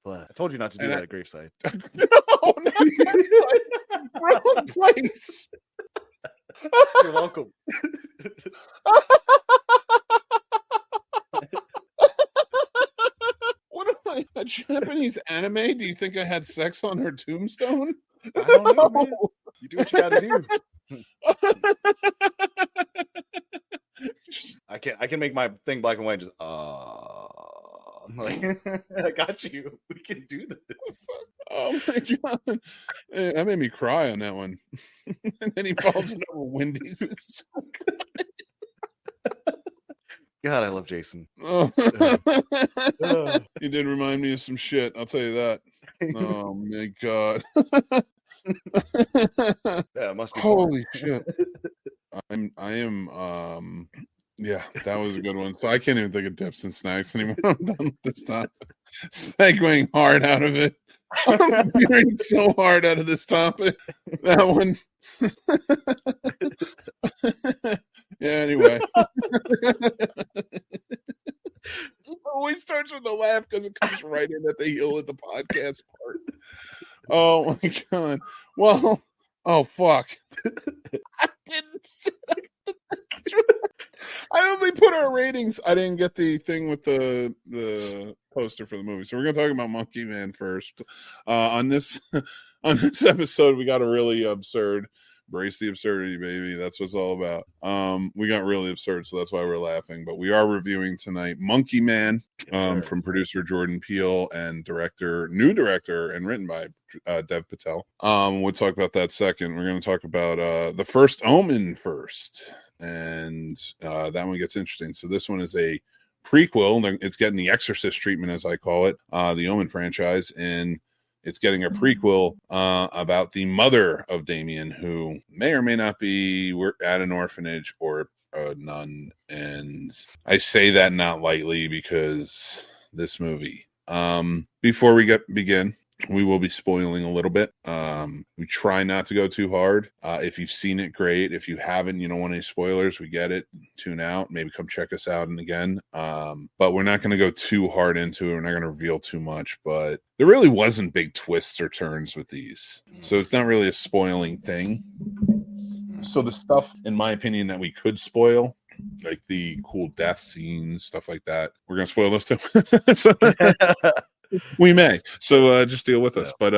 bless. I told you not to do that at gravesite. No, not that wrong place. You're welcome. What am I? A Japanese anime? Do you think I had sex on her tombstone? I don't know, man. You do what you gotta do. I can make my thing black and white. Just like I got you. We can do this. Oh my god, that made me cry on that one. And then he falls in over Wendy's. It's so good. God, I love Jason. He did remind me of some shit. I'll tell you that. Oh my god. Yeah, it must be holy shit. I am yeah, that was a good one. So I can't even think of dips and snacks anymore. I'm done with this topic. Segueing hard out of it. I'm veering so hard out of this topic. That one. Yeah, anyway. It always starts with a laugh because it comes right in at the heel of the podcast part. Oh my god. Well, oh fuck. I didn't say that. I only put our ratings. I didn't get the thing with the poster for the movie. So we're gonna talk about Monkey Man first. On this episode, we got a really absurd. Brace the absurdity, baby. That's what it's all about. We got really absurd, so that's why we're laughing. But we are reviewing tonight Monkey Man, from producer Jordan Peele and new director, and written by Dev Patel. We'll talk about that second. We're going to talk about the first Omen first, and that one gets interesting. So this one is a prequel. It's getting the Exorcist treatment, as I call it, the Omen franchise, and it's getting a prequel about the mother of Damien, who may or may not be at an orphanage or a nun. And I say that not lightly because this movie. Before we begin, we will be spoiling a little bit. We try not to go too hard. If you've seen it, great. If you haven't, you don't want any spoilers, we get it. Tune out. Maybe come check us out and again. But we're not going to go too hard into it. We're not going to reveal too much. But there really wasn't big twists or turns with these. So it's not really a spoiling thing. So the stuff, in my opinion, that we could spoil, like the cool death scenes, stuff like that, we're going to spoil those too. So, we may. So just deal with us. But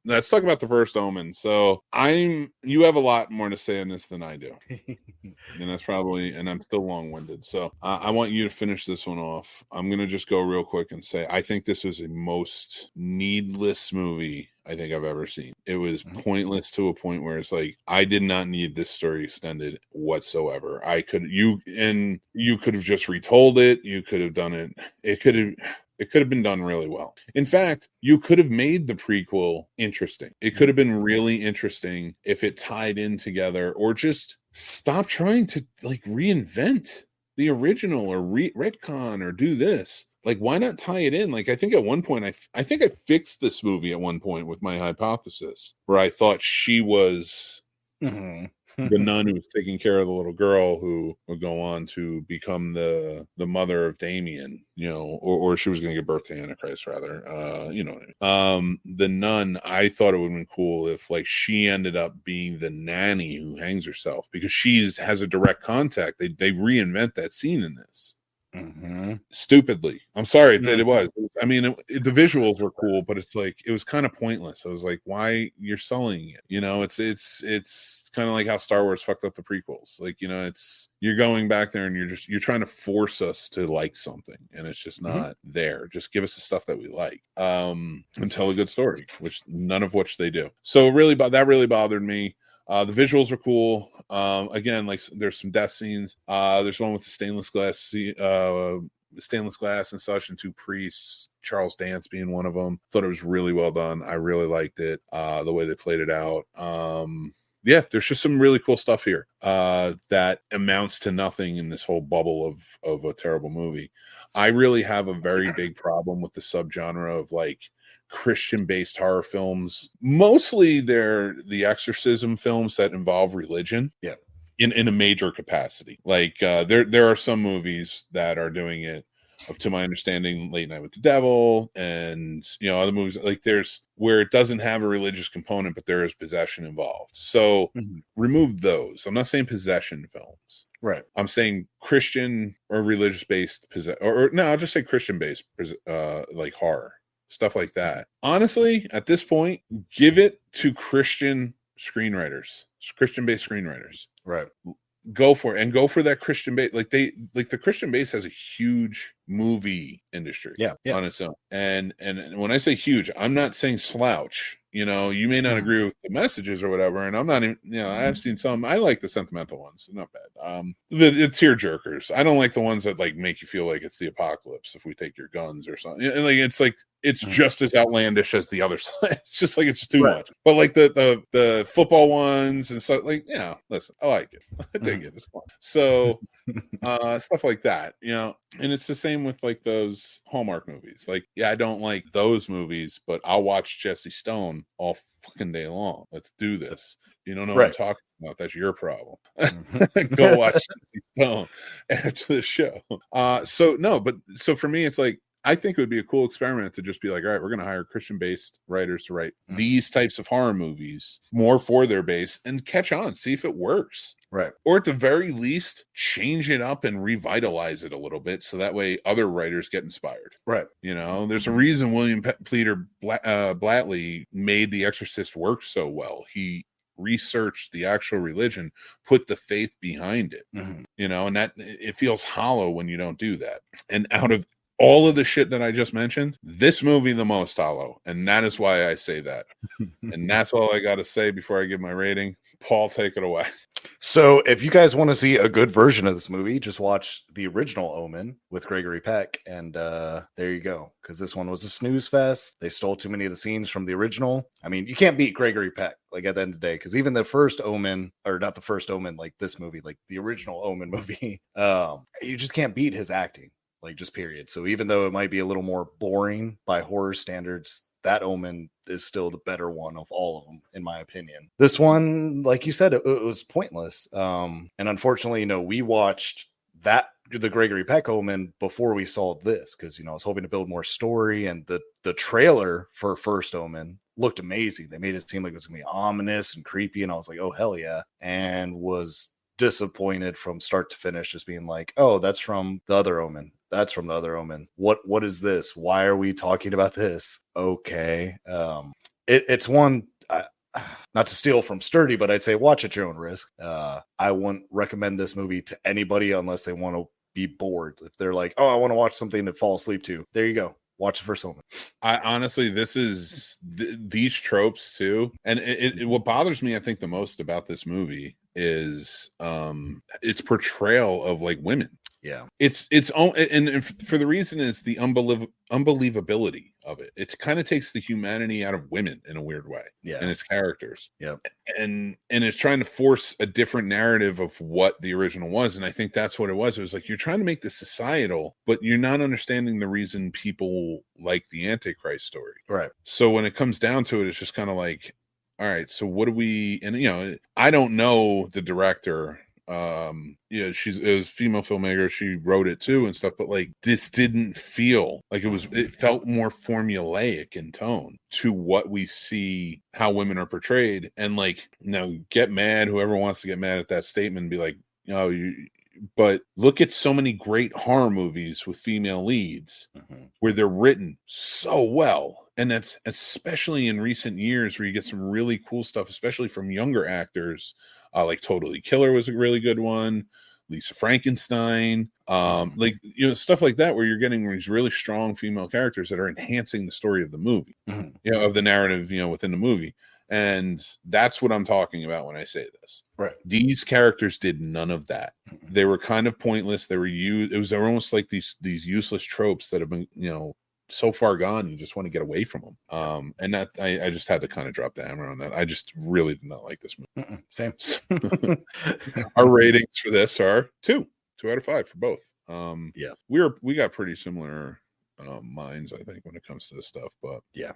let's talk about the first Omen. So you have a lot more to say on this than I do. And that's probably, and I'm still long-winded. So I want you to finish this one off. I'm going to just go real quick and say, I think this was the most needless movie I think I've ever seen. It was pointless to a point where it's like, I did not need this story extended whatsoever. You could have just retold it. You could have done it. It could have been done really well. In fact, you could have made the prequel interesting. It could have been really interesting if it tied in together, or just stop trying to like reinvent the original or retcon or do this. Like, why not tie it in? Like, I think at one point, I think I fixed this movie at one point with my hypothesis where I thought she was the nun who was taking care of the little girl who would go on to become the mother of Damien, or she was going to give birth to Antichrist, rather. The nun, I thought it would have been cool if like she ended up being the nanny who hangs herself, because has a direct contact. They reinvent that scene in this. Stupidly. I'm sorry that it was. I mean, the visuals were cool, but it's like it was kind of pointless. I was like, why you're selling it? It's kind of like how Star Wars fucked up the prequels. Like, you're going back there and you're trying to force us to like something, and it's just not there. Just give us the stuff that we like, and tell a good story, which none of which they do. So that really bothered me. The visuals are cool. Again, like there's some death scenes. There's one with the stainless glass and such, and two priests, Charles Dance being one of them. Thought it was really well done. I really liked it. The way they played it out. There's just some really cool stuff here that amounts to nothing in this whole bubble of a terrible movie. I really have a very big problem with the subgenre of like Christian-based horror films. Mostly they're the exorcism films that involve religion. Yeah. In a major capacity. Like there are some movies that are doing it, to my understanding, Late Night with the Devil, and other movies like there's where it doesn't have a religious component, but there is possession involved. So remove those. I'm not saying possession films. Right. I'm saying Christian or religious based I'll just say Christian based like horror. Stuff like that. Honestly, at this point, give it to Christian screenwriters, Christian-based screenwriters. Right. Go for it, and go for that Christian base. Like the Christian base has a huge movie industry on its own. And when I say huge, I'm not saying slouch. You may not agree with the messages or whatever, and I'm not even, I've seen some. I like the sentimental ones, not bad. The tear jerkers, I don't like the ones that like make you feel like it's the apocalypse if we take your guns or something. And it's just as outlandish as the other side. It's just like it's just too much. But like the football ones and stuff, like, listen, I like it. I dig it. It's fun. So stuff like that, and it's the same with like those Hallmark movies. Like, I don't like those movies, but I'll watch Jesse Stone all fucking day long. Let's do this. You don't know what I'm talking about. That's your problem. Go watch Jesse Stone after the show. So for me, it's like, I think it would be a cool experiment to just be like, all right, we're going to hire Christian-based writers to write these types of horror movies more for their base and catch on, see if it works. Right. Or at the very least, change it up and revitalize it a little bit so that way other writers get inspired. Right. There's a reason William Peter Blatty made The Exorcist work so well. He researched the actual religion, put the faith behind it, and that it feels hollow when you don't do that. And out of all of the shit that I just mentioned, this movie the most hollow, and that is why I say that. And that's all I got to say before I give my rating. Paul, take it away. So if you guys want to see a good version of this movie, just watch the original Omen with Gregory Peck, and there you go. Because this one was a snooze fest. They stole too many of the scenes from the original. I mean, you can't beat Gregory Peck, like, at the end of the day, because even the first Omen, or not the first Omen, like this movie, like the original Omen movie, you just can't beat his acting, like, just period. So even though it might be a little more boring by horror standards, that Omen is still the better one of all of them, in my opinion. This one, like you said, it was pointless. And unfortunately, we watched the Gregory Peck Omen before we saw this, because I was hoping to build more story, and the trailer for first Omen looked amazing. They made it seem like it was gonna be ominous and creepy, and I was like, oh hell yeah, and was disappointed from start to finish, just being like, oh, that's from the other Omen. That's from the other Omen. What is this? Why are we talking about this? Okay. It's one, not to steal from Sturdy, but I'd say watch at your own risk. I wouldn't recommend this movie to anybody unless they want to be bored. If they're like, oh, I want to watch something to fall asleep to, there you go. Watch the first Omen. I honestly, this is these tropes too, and what bothers me, I think, the most about this movie is its portrayal of like women. Yeah, it's own, and for the reason is the unbelievability of it. It kind of takes the humanity out of women in a weird way. Yeah, and its characters. Yeah, and it's trying to force a different narrative of what the original was, and I think that's what it was. It was like, you're trying to make this societal, but you're not understanding the reason people like the Antichrist story. Right. So when it comes down to it, it's just kind of like, all right, so what do we? And I don't know the director. She's a female filmmaker, she wrote it too and stuff, but like, this didn't feel like it felt more formulaic in tone to what we see, how women are portrayed. And like, now get mad, whoever wants to get mad at that statement and be like, but look at so many great horror movies with female leads where they're written so well. And that's especially in recent years, where you get some really cool stuff, especially from younger actors. Like Totally Killer was a really good one. Lisa Frankenstein, stuff like that, where you're getting these really strong female characters that are enhancing the story of the movie, of the narrative, within the movie. And that's what I'm talking about when I say this. Right. These characters did none of that. They were kind of pointless. They were they're almost like these useless tropes that have been, so far gone, you just want to get away from them. And that I just had to kind of drop the hammer on that. I just really did not like this movie. Same. Our ratings for this are 2 out of 5 for both. Yeah, we got pretty similar minds, I think, when it comes to this stuff. But yeah,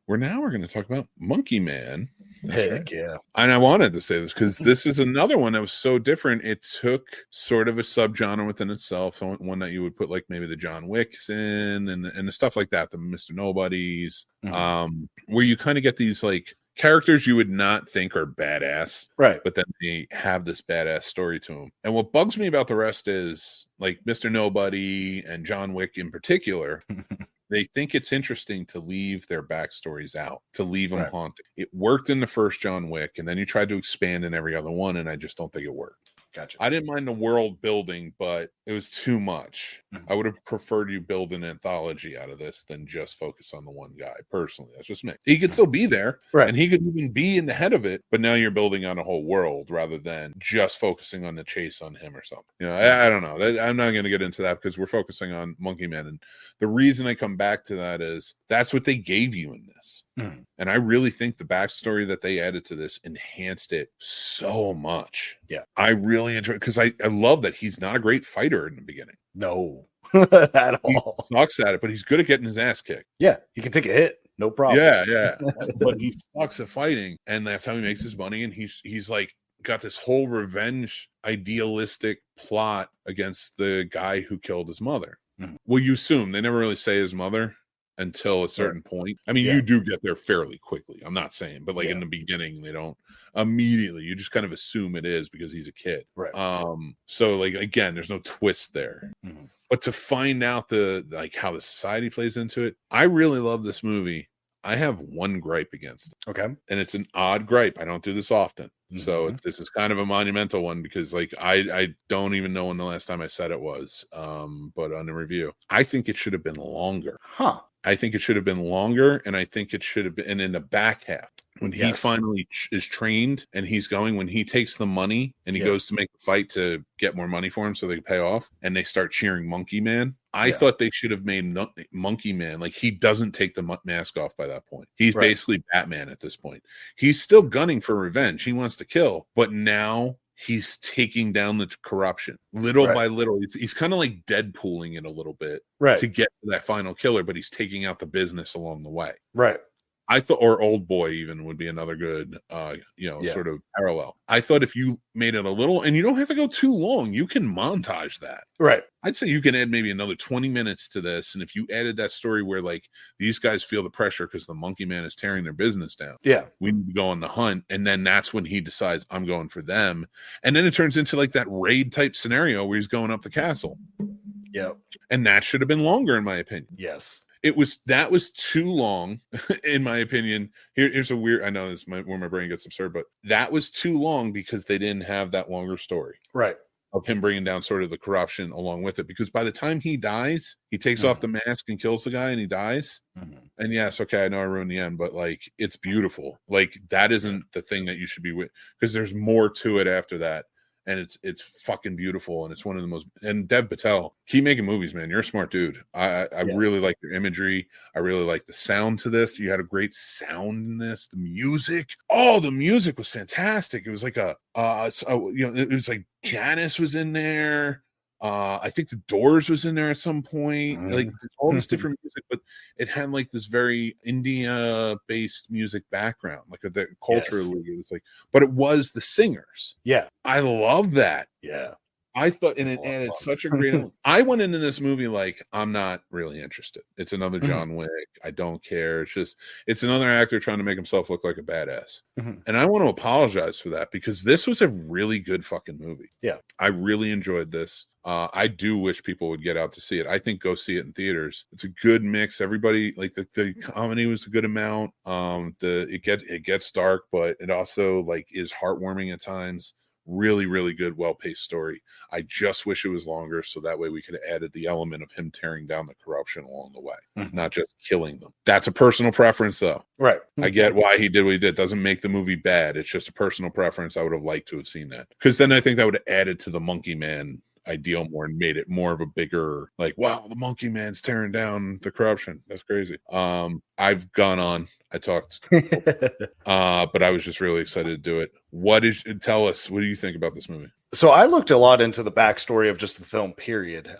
we're going to talk about Monkey Man. Heck yeah. And I wanted to say this because this is another one that was so different. It took sort of a subgenre within itself, one that you would put like maybe the John Wicks in, and the stuff like that, the Mr. Nobodies, where you kind of get these like characters you would not think are badass, right? But then they have this badass story to them. And what bugs me about the rest is like Mr. Nobody and John Wick in particular. They think it's interesting to leave their backstories out, to leave them haunted. It worked in the first John Wick, and then you tried to expand in every other one, and I just don't think it worked. Gotcha. I didn't mind the world building, but it was too much. I would have preferred you build an anthology out of this than just focus on the one guy. Personally, that's just me. He could still be there, right? And he could even be in the head of it, but now you're building on a whole world rather than just focusing on the chase on him or something. I don't know. I'm not going to get into that because we're focusing on Monkey Man, and the reason I come back to that is that's what they gave you in this. And I really think the backstory that they added to this enhanced it so much. Yeah. I really enjoy it because I love that he's not a great fighter in the beginning. No, at all. He sucks at it, but he's good at getting his ass kicked. Yeah, he can take a hit. No problem. Yeah. But he sucks at fighting, and that's how he makes his money. And he's like got this whole revenge idealistic plot against the guy who killed his mother. Well, you assume they never really say his mother until a certain point. I mean, you do get there fairly quickly. I'm not saying, but like in the beginning, they don't immediately. You just kind of assume it is because he's a kid. Right. So like, again, there's no twist there. But to find out how the society plays into it, I really love this movie. I have one gripe against it. Okay. And it's an odd gripe. I don't do this often. So this is kind of a monumental one because like I don't even know when the last time I said it was. But on the review, I think it should have been longer. I think it should have been longer, and I think it should have been in the back half. when he Yes. finally is trained and when he takes the money and he goes to make the fight to get more money for him so they can pay off, and they start cheering Monkey Man. I thought they should have made Monkey Man, like, he doesn't take the mask off by that point. He's basically Batman at this point. He's still gunning for revenge. He wants to kill, but now he's taking down the corruption little by little. He's kind of like Deadpooling it a little bit to get to that final killer, but he's taking out the business along the way. Right. I thought, or Old Boy even would be another good, sort of parallel. I thought if you made it a little, and you don't have to go too long, you can montage that. Right. I'd say you can add maybe another 20 minutes to this. And if you added that story where, like, these guys feel the pressure because the Monkey Man is tearing their business down. Yeah. We need to go on the hunt. And then that's when he decides, I'm going for them. And then it turns into like that raid type scenario where he's going up the castle. Yeah. And that should have been longer, in my opinion. Yes. That was too long, in my opinion. Here's a weird, I know this is where my brain gets absurd, but that was too long because they didn't have that longer story. Right. Of him bringing down sort of the corruption along with it. Because by the time he dies, he takes off the mask and kills the guy and he dies. And yes, okay, I know I ruined the end, but like, it's beautiful. Like, that isn't the thing that you should be with, because there's more to it after that. And it's fucking beautiful, and it's one of the most. And Dev Patel, keep making movies, man. You're a smart dude. I really like your imagery. I really like the sound to this. You had a great sound in this. The music, the music was fantastic. It was like it was like Janice was in there. I think the Doors was in there at some point. Like, all this different music, but it had like this very India-based music background, like the culturally. It was like, but it was the singers. Yeah, I love that. Yeah, I thought, and it's such a great. I went into this movie like, I'm not really interested. It's another John Wick. I don't care. It's another actor trying to make himself look like a badass. And I want to apologize for that, because this was a really good fucking movie. Yeah, I really enjoyed this. I do wish people would get out to see it. I think go see it in theaters. It's a good mix. Everybody, like, the comedy was a good amount. It gets dark, but it also, like, is heartwarming at times. Really, really good, well-paced story. I just wish it was longer, so that way we could have added the element of him tearing down the corruption along the way, not just killing them. That's a personal preference, though. Right. I get why he did what he did. Doesn't make the movie bad. It's just a personal preference. I would have liked to have seen that, because then I think that would have added to the Monkey Man ideal more and made it more of a bigger, like, wow, the Monkey Man's tearing down the corruption. That's crazy. I've gone on. I talked, but I was just really excited to do it. Tell us, what do you think about this movie? So I looked a lot into the backstory of just the film, period,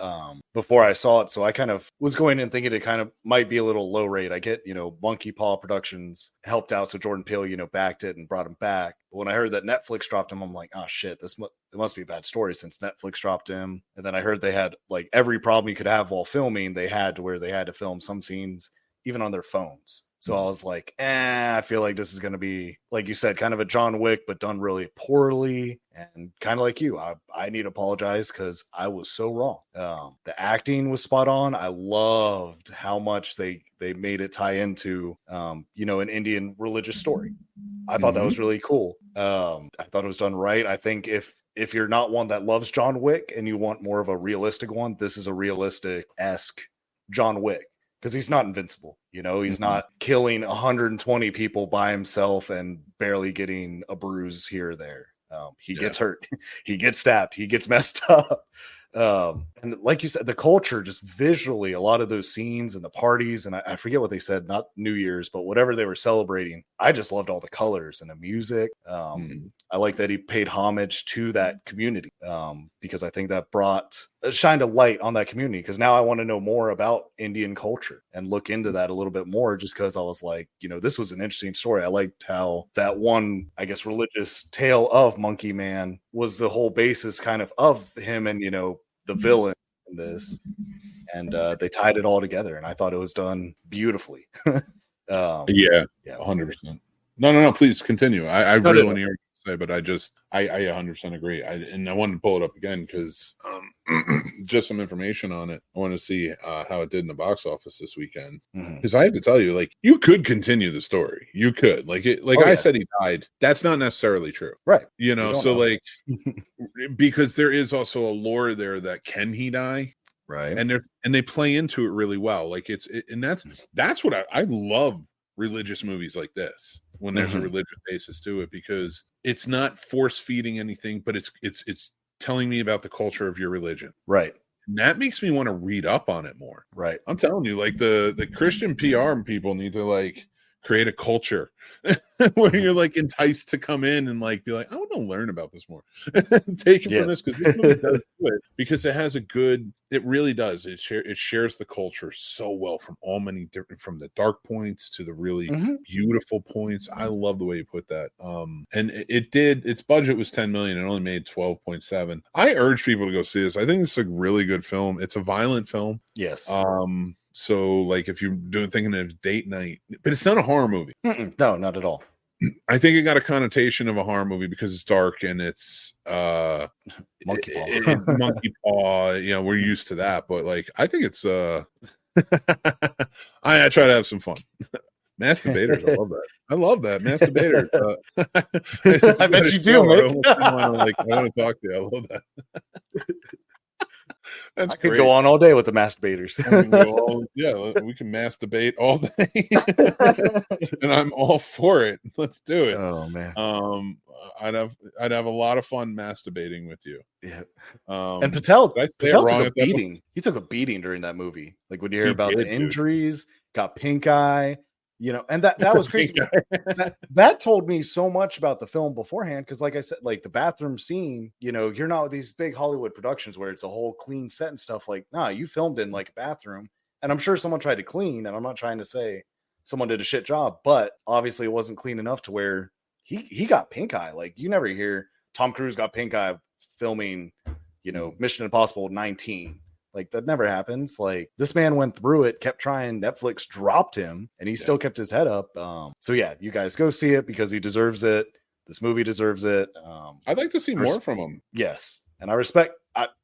before I saw it. So I kind of was going in thinking it kind of might be a little low rate. I get, Monkey Paw Productions helped out, so Jordan Peele, backed it and brought him back. But when I heard that Netflix dropped him, I'm like, oh shit, it must be a bad story since Netflix dropped him. And then I heard they had, like, every problem you could have while filming, they had to film some scenes even on their phones. So I was like, I feel like this is going to be, like you said, kind of a John Wick, but done really poorly. And kind of like you, I need to apologize because I was so wrong. The acting was spot on. I loved how much they made it tie into, an Indian religious story. I thought that was really cool. I thought it was done right. I think if you're not one that loves John Wick and you want more of a realistic one, this is a realistic-esque John Wick. Because he's not invincible, he's not killing 120 people by himself and barely getting a bruise here or there. He gets hurt, he gets stabbed, he gets messed up. And like you said, the culture, just visually, a lot of those scenes and the parties, and I forget what they said, not New Year's, but whatever they were celebrating. I just loved all the colors and the music. I like that he paid homage to that community, because I think that shined a light on that community, because now I want to know more about Indian culture and look into that a little bit more, just because I was like, this was an interesting story. I liked how that one, I guess, religious tale of Monkey Man was the whole basis kind of him and, the villain in this. And they tied it all together, and I thought it was done beautifully. 100%. No, please continue. I really want to hear what you say, but I 100% agree. I wanted to pull it up again because just some information on it. I want to see how it did in the box office this weekend, because I have to tell you, like, you could continue the story. You could, I said he died. That's not necessarily true, right? So like, because there is also a lore there that can he die? Right. And they play into it really well. Like, that's what I love religious movies like this. when there's a Mhm. religious basis to it, because it's not force feeding anything, but it's telling me about the culture of your religion. Right. And that makes me want to read up on it more. Right. I'm telling you, like the Christian PR people need to like create a culture where you're like enticed to come in and like be like, I want to learn about this more. Take it Yeah. from this, because this movie does do it, because it has a good, it really does. It shares the culture so well, from all many different, from the dark points to the really Mhm. beautiful points. I love the way you put that. And it did, its budget was 10 million and only made 12.7. I urge people to go see this. I think it's a really good film. It's a violent film. Yes. So like if you're thinking of date night, but it's not a horror movie. No, not at all. I think it got a connotation of a horror movie because it's dark and it's Monkey paw. monkey paw. You know, we're used to that, but like I think it's I try to have some fun. Masturbators, I love that. I love that. Masturbators. I bet you do, Mick. I want to talk to you. I love that. That's I could great. go on all day with the masturbators. We can masturbate all day, and I'm all for it. Let's do it. Oh man. I'd have a lot of fun masturbating with you. Yeah. Did And I Patel say it took wrong a at that point? beating. He took a beating during that movie. Like when you hear He about did, the dude. injuries, got pink eye, you know, and that was crazy. that told me so much about the film beforehand, because like I said, like the bathroom scene, you know, you're not with these big Hollywood productions where it's a whole clean set and stuff. Like, nah, you filmed in like a bathroom, and I'm sure someone tried to clean, and I'm not trying to say someone did a shit job, but obviously it wasn't clean enough to where he got pink eye. Like you never hear Tom Cruise got pink eye filming, you know, Mission Impossible 19. Like that never happens. Like this man went through it, kept trying. Netflix dropped him, and he still kept his head up. So yeah, you guys go see it because he deserves it. This movie deserves it. I'd like to see more from him. Yes, and I respect.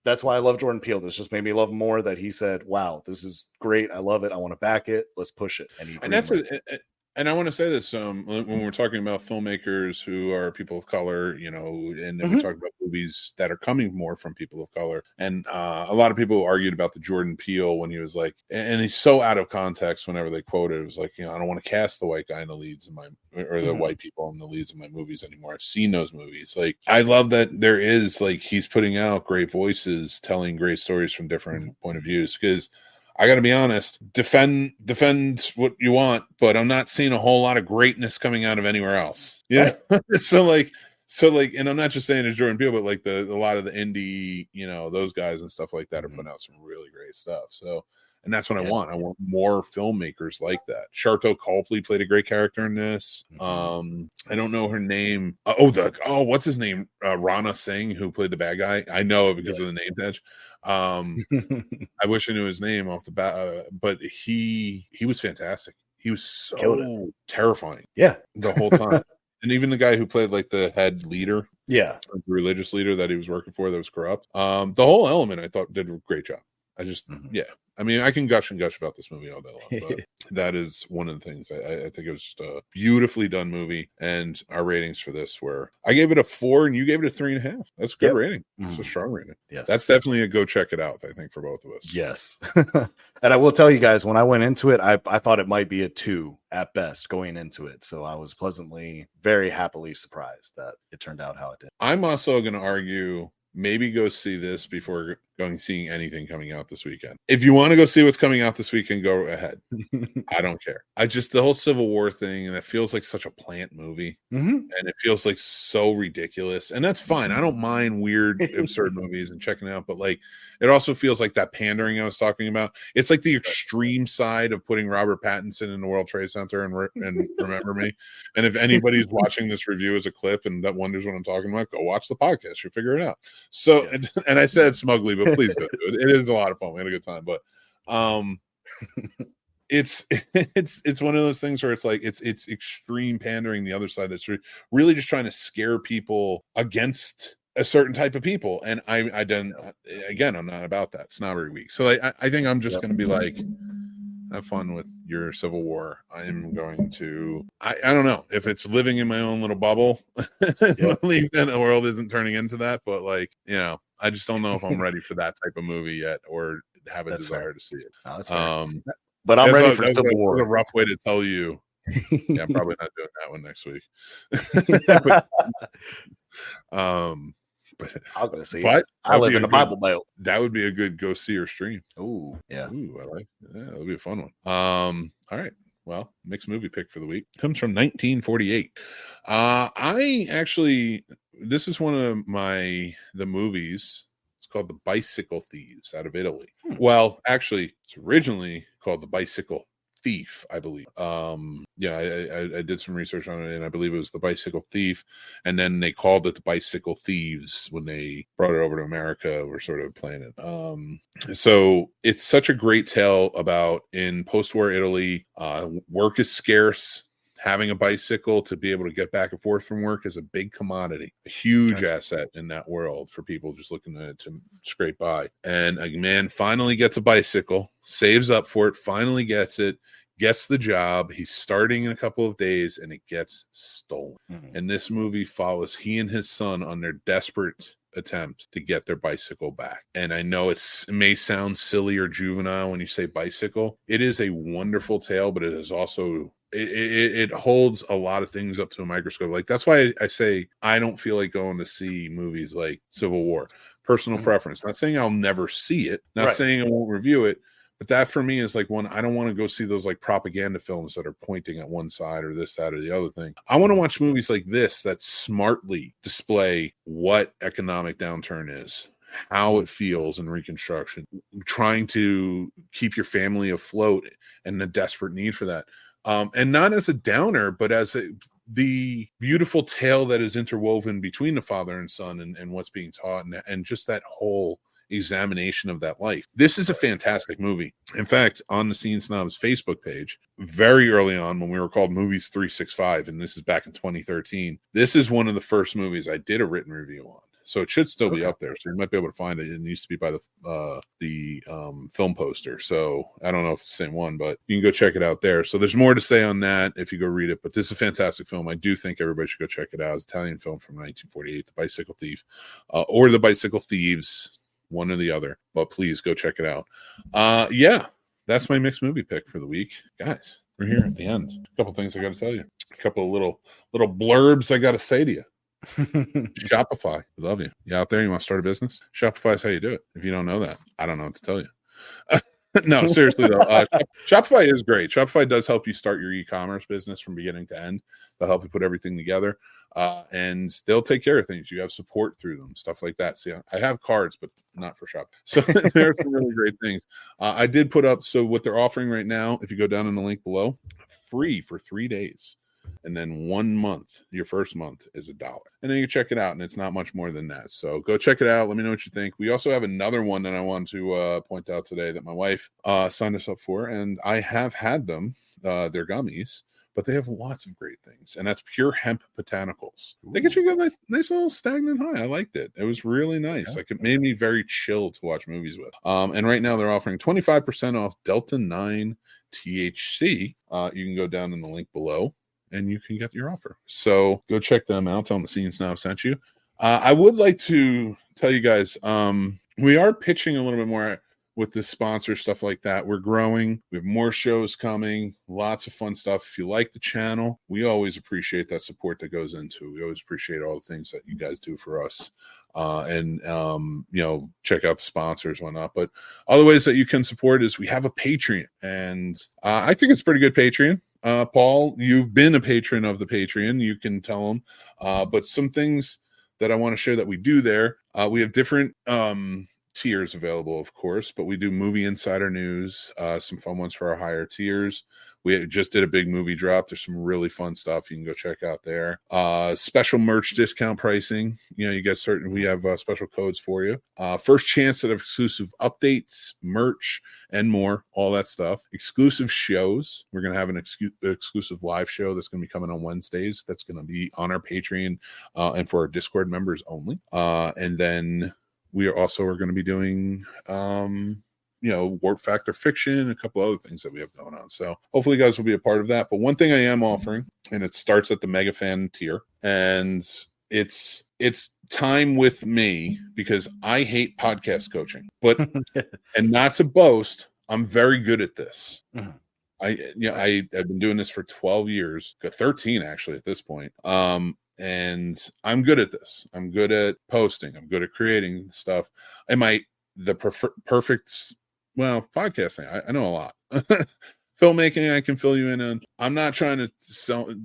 That's why I love Jordan Peele. This just made me love him more. That he said, "Wow, this is great. I love it. I want to back it. Let's push it." And that's and I want to say this when we're talking about filmmakers who are people of color, you know, and then we talk about movies that are coming more from people of color. And a lot of people argued about the Jordan Peele when he was like, and he's so out of context whenever they quote it. It was like, you know, I don't want to cast the white guy in the leads in my, or the white people in the leads in my movies anymore. I've seen those movies. Like, I love that there is like, he's putting out great voices, telling great stories from different point of views. Because I got to be honest, defend what you want, but I'm not seeing a whole lot of greatness coming out of anywhere else. Yeah. So like, and I'm not just saying it's Jordan Peele, but like a lot of the indie, you know, those guys and stuff like that are putting out some really great stuff. So, and that's what I want. I want more filmmakers like that. Sharto Copley played a great character in this. I don't know her name. What's his name? Rana Singh, who played the bad guy. I know it because of the name tag. I wish I knew his name off the bat, but he was fantastic. He was so terrifying. Yeah, the whole time. And even the guy who played like the head leader, the religious leader that he was working for that was corrupt. The whole element I thought did a great job. I just, I mean, I can gush about this movie all day long, but that is one of the things. I think it was just a beautifully done movie, and our ratings for this were, I gave it a 4 and you gave it a 3.5. That's a good rating. It's a strong rating. Yes. That's definitely a go check it out, I think, for both of us. Yes. And I will tell you guys, when I went into it, I thought it might be a 2 at best going into it. So I was pleasantly, very happily surprised that it turned out how it did. I'm also going to argue, maybe go see this before seeing anything coming out this weekend. If you want to go see what's coming out this weekend, go ahead. I don't care. The whole Civil War thing, and it feels like such a plant movie, and it feels like so ridiculous, and that's fine. I don't mind weird, absurd movies and checking it out, but like, it also feels like that pandering I was talking about. It's like the extreme side of putting Robert Pattinson in the World Trade Center and Remember Me. And if anybody's watching this review as a clip and that wonders what I'm talking about, go watch the podcast. You'll figure it out. So, and I said smugly, but please go do it. It is a lot of fun. We had a good time, but it's one of those things where it's like it's extreme pandering the other side that's really just trying to scare people against a certain type of people. And I don't, again, I'm not about that. Snobbery week. So I think I'm just going to be like, have fun with your Civil War. I'm going to, I don't know if it's living in my own little bubble. Believe that the world isn't turning into that, but like, you know, I just don't know if I'm ready for that type of movie yet, or have a desire to see it. No, that's fair. But I'm ready for Civil War. A rough way to tell you Yeah, I'm probably not doing that one next week. but, but I'm gonna see. but I live in the Bible Belt. That would be a good go see or stream. Ooh, yeah. Ooh, I like. Yeah, that'll be a fun one. All right. Well, mixed movie pick for the week comes from 1948. I actually, this is one of the movies. It's called The Bicycle Thieves out of Italy. Well, actually, it's originally called The Bicycle Thief, I believe. Yeah, I did some research on it, and I believe it was The Bicycle Thief, and then they called it The Bicycle Thieves when they brought it over to America. We're sort of playing it. So it's such a great tale about in post-war Italy, work is scarce. Having a bicycle to be able to get back and forth from work is a big commodity, a huge asset in that world for people just looking to scrape by. And a man finally gets a bicycle, saves up for it, finally gets it, gets the job. He's starting in a couple of days, and it gets stolen. And this movie follows he and his son on their desperate attempt to get their bicycle back. And I know it may sound silly or juvenile when you say bicycle. It is a wonderful tale, but it is also it holds a lot of things up to a microscope. Like, that's why I say I don't feel like going to see movies like Civil War. Personal preference. Not saying I'll never see it, not saying I won't review it, but that for me is like one. I don't want to go see those like propaganda films that are pointing at one side or this, that, or the other thing. I want to watch movies like this that smartly display what economic downturn is, how it feels in Reconstruction, trying to keep your family afloat and the desperate need for that. And not as a downer, but as the beautiful tale that is interwoven between the father and son and what's being taught and just that whole examination of that life. This is a fantastic movie. In fact, on the Scene Snobs Facebook page, very early on when we were called Movies 365, and this is back in 2013, this is one of the first movies I did a written review on. So it should still be up there. So you might be able to find it. It used to be by the film poster. So I don't know if it's the same one, but you can go check it out there. So there's more to say on that if you go read it. But this is a fantastic film. I do think everybody should go check it out. It's an Italian film from 1948, The Bicycle Thief, or The Bicycle Thieves, one or the other. But please go check it out. Yeah, that's my mixed movie pick for the week. Guys, we're here at the end. A couple things I got to tell you. A couple of little blurbs I got to say to you. Shopify, we love you. You out there, you want to start a business? Shopify is how you do it. If you don't know that, I don't know what to tell you. No, seriously though, Shopify is great. Shopify does help you start your e-commerce business from beginning to end. They'll help you put everything together, and they'll take care of things. You have support through them, stuff like that. So I have cards, but not for Shop. So there are some really great things. I did put up, so what they're offering right now, if you go down in the link below, free for 3 days. And then 1 month, your first month is $1. And then you check it out, and it's not much more than that. So go check it out. Let me know what you think. We also have another one that I want to point out today that my wife signed us up for, and I have had them. They're gummies, but they have lots of great things, and that's Pure Hemp Botanicals. They get you a nice little stagnant high. I liked it. It was really nice. Like, it made me very chill to watch movies with. And right now they're offering 25% off Delta 9 THC. You can go down in the link below, and you can get your offer. So go check them out. Tell them the Scene Snobs sent you. I would like to tell you guys, we are pitching a little bit more with the sponsor stuff like that. We're growing. We have more shows coming. Lots of fun stuff. If you like the channel, we always appreciate that support that goes into it. We always appreciate all the things that you guys do for us. And check out the sponsors and whatnot. But other ways that you can support is we have a Patreon. And I think it's pretty good Patreon. Paul, you've been a patron of the Patreon. You can tell them. But some things that I want to share that we do there. We have different tiers available, of course, but we do movie insider news, some fun ones for our higher tiers. We just did a big movie drop. There's some really fun stuff you can go check out there. Special merch discount pricing. You get certain, we have special codes for you. First chance at exclusive updates, merch, and more, all that stuff. Exclusive shows. We're going to have an exclusive live show that's going to be coming on Wednesdays. That's going to be on our Patreon and for our Discord members only. And then we are going to be doing Warp Factor Fiction, a couple other things that we have going on. So hopefully you guys will be a part of that. But one thing I am offering, and it starts at the Mega Fan tier, and it's time with me because I hate podcast coaching. But and not to boast, I'm very good at this. I've been doing this for 12 years, 13 actually at this point. And I'm good at this. I'm good at posting. I'm good at creating stuff. Perfect, well, podcasting. I know a lot. Filmmaking, I can fill you in on. I'm not trying to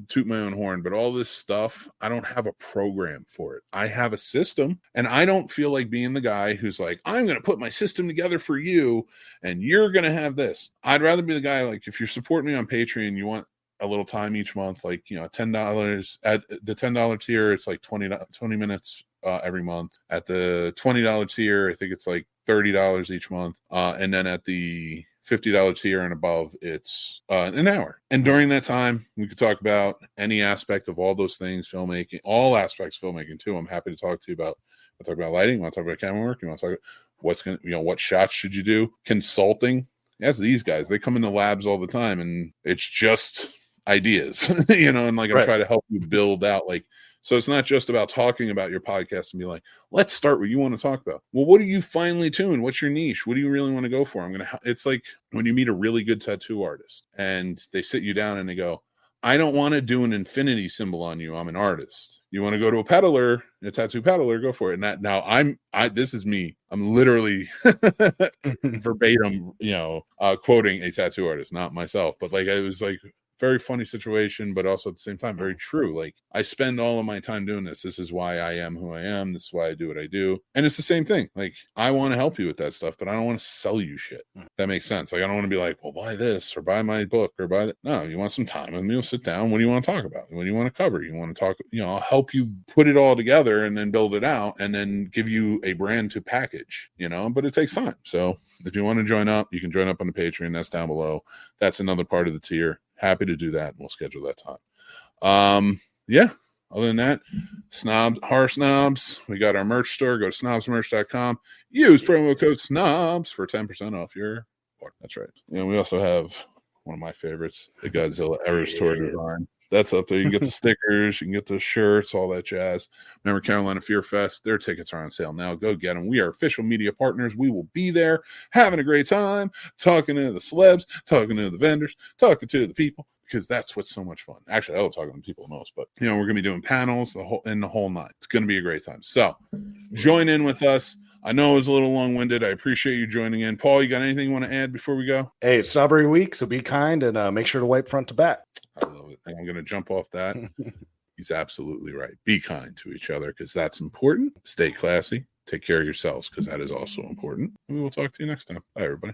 toot my own horn, but all this stuff, I don't have a program for it. I have a system, and I don't feel like being the guy who's like, I'm going to put my system together for you, and you're going to have this. I'd rather be the guy, like, if you're supporting me on Patreon, you want a little time each month, like, $10 at the $10 tier, it's like 20 minutes every month. At the $20 tier, I think it's like $30 each month. And then at the $50 tier and above, it's an hour. And during that time, we could talk about any aspect of all those things, filmmaking, all aspects of filmmaking too. I'm happy to talk to you about. Want to talk about lighting? Want to talk about camera work? You want to talk about what shots should you do? Consulting. As these guys, they come into labs all the time, and it's just ideas, and like I'm trying to help you build out, like, so it's not just about talking about your podcast and be like, let's start what you want to talk about. Well, what do you finely tune? What's your niche? What do you really want to go for? It's like when you meet a really good tattoo artist and they sit you down and they go, I don't want to do an infinity symbol on you. I'm an artist. You want to go to a tattoo peddler, go for it. And this is me. I'm literally verbatim, quoting a tattoo artist, not myself, but like, it was like, very funny situation, but also at the same time, very true. Like, I spend all of my time doing this. This is why I am who I am. This is why I do what I do. And it's the same thing. Like, I want to help you with that stuff, but I don't want to sell you shit. That makes sense. Like, I don't want to be like, well, buy this or buy my book or buy that. No, you want some time with me? We'll sit down. What do you want to talk about? What do you want to cover? You want to talk, I'll help you put it all together and then build it out and then give you a brand to package, but it takes time. So if you want to join up, you can join up on the Patreon. That's down below. That's another part of the tier. Happy to do that. We'll schedule that time. Other than that, horror snobs, we got our merch store. Go to snobsmerch.com. Use promo code snobs for 10% off your order. That's right. And we also have one of my favorites, the Godzilla Eras Tour design. That's up there. You can get the stickers, you can get the shirts, all that jazz. Remember Carolina Fear Fest? Their tickets are on sale now. Go get them. We are official media partners. We will be there having a great time, talking to the celebs, talking to the vendors, talking to the people, because that's what's so much fun. Actually, I love talking to people the most, but we're going to be doing panels the whole night. It's going to be a great time. So join in with us. I know it was a little long-winded. I appreciate you joining in. Paul, you got anything you want to add before we go? Hey, it's Snobbery Week, so be kind and make sure to wipe front to back. I love it. And I'm going to jump off that. He's absolutely right. Be kind to each other, because that's important. Stay classy. Take care of yourselves, because that is also important. And we will talk to you next time. Bye, everybody.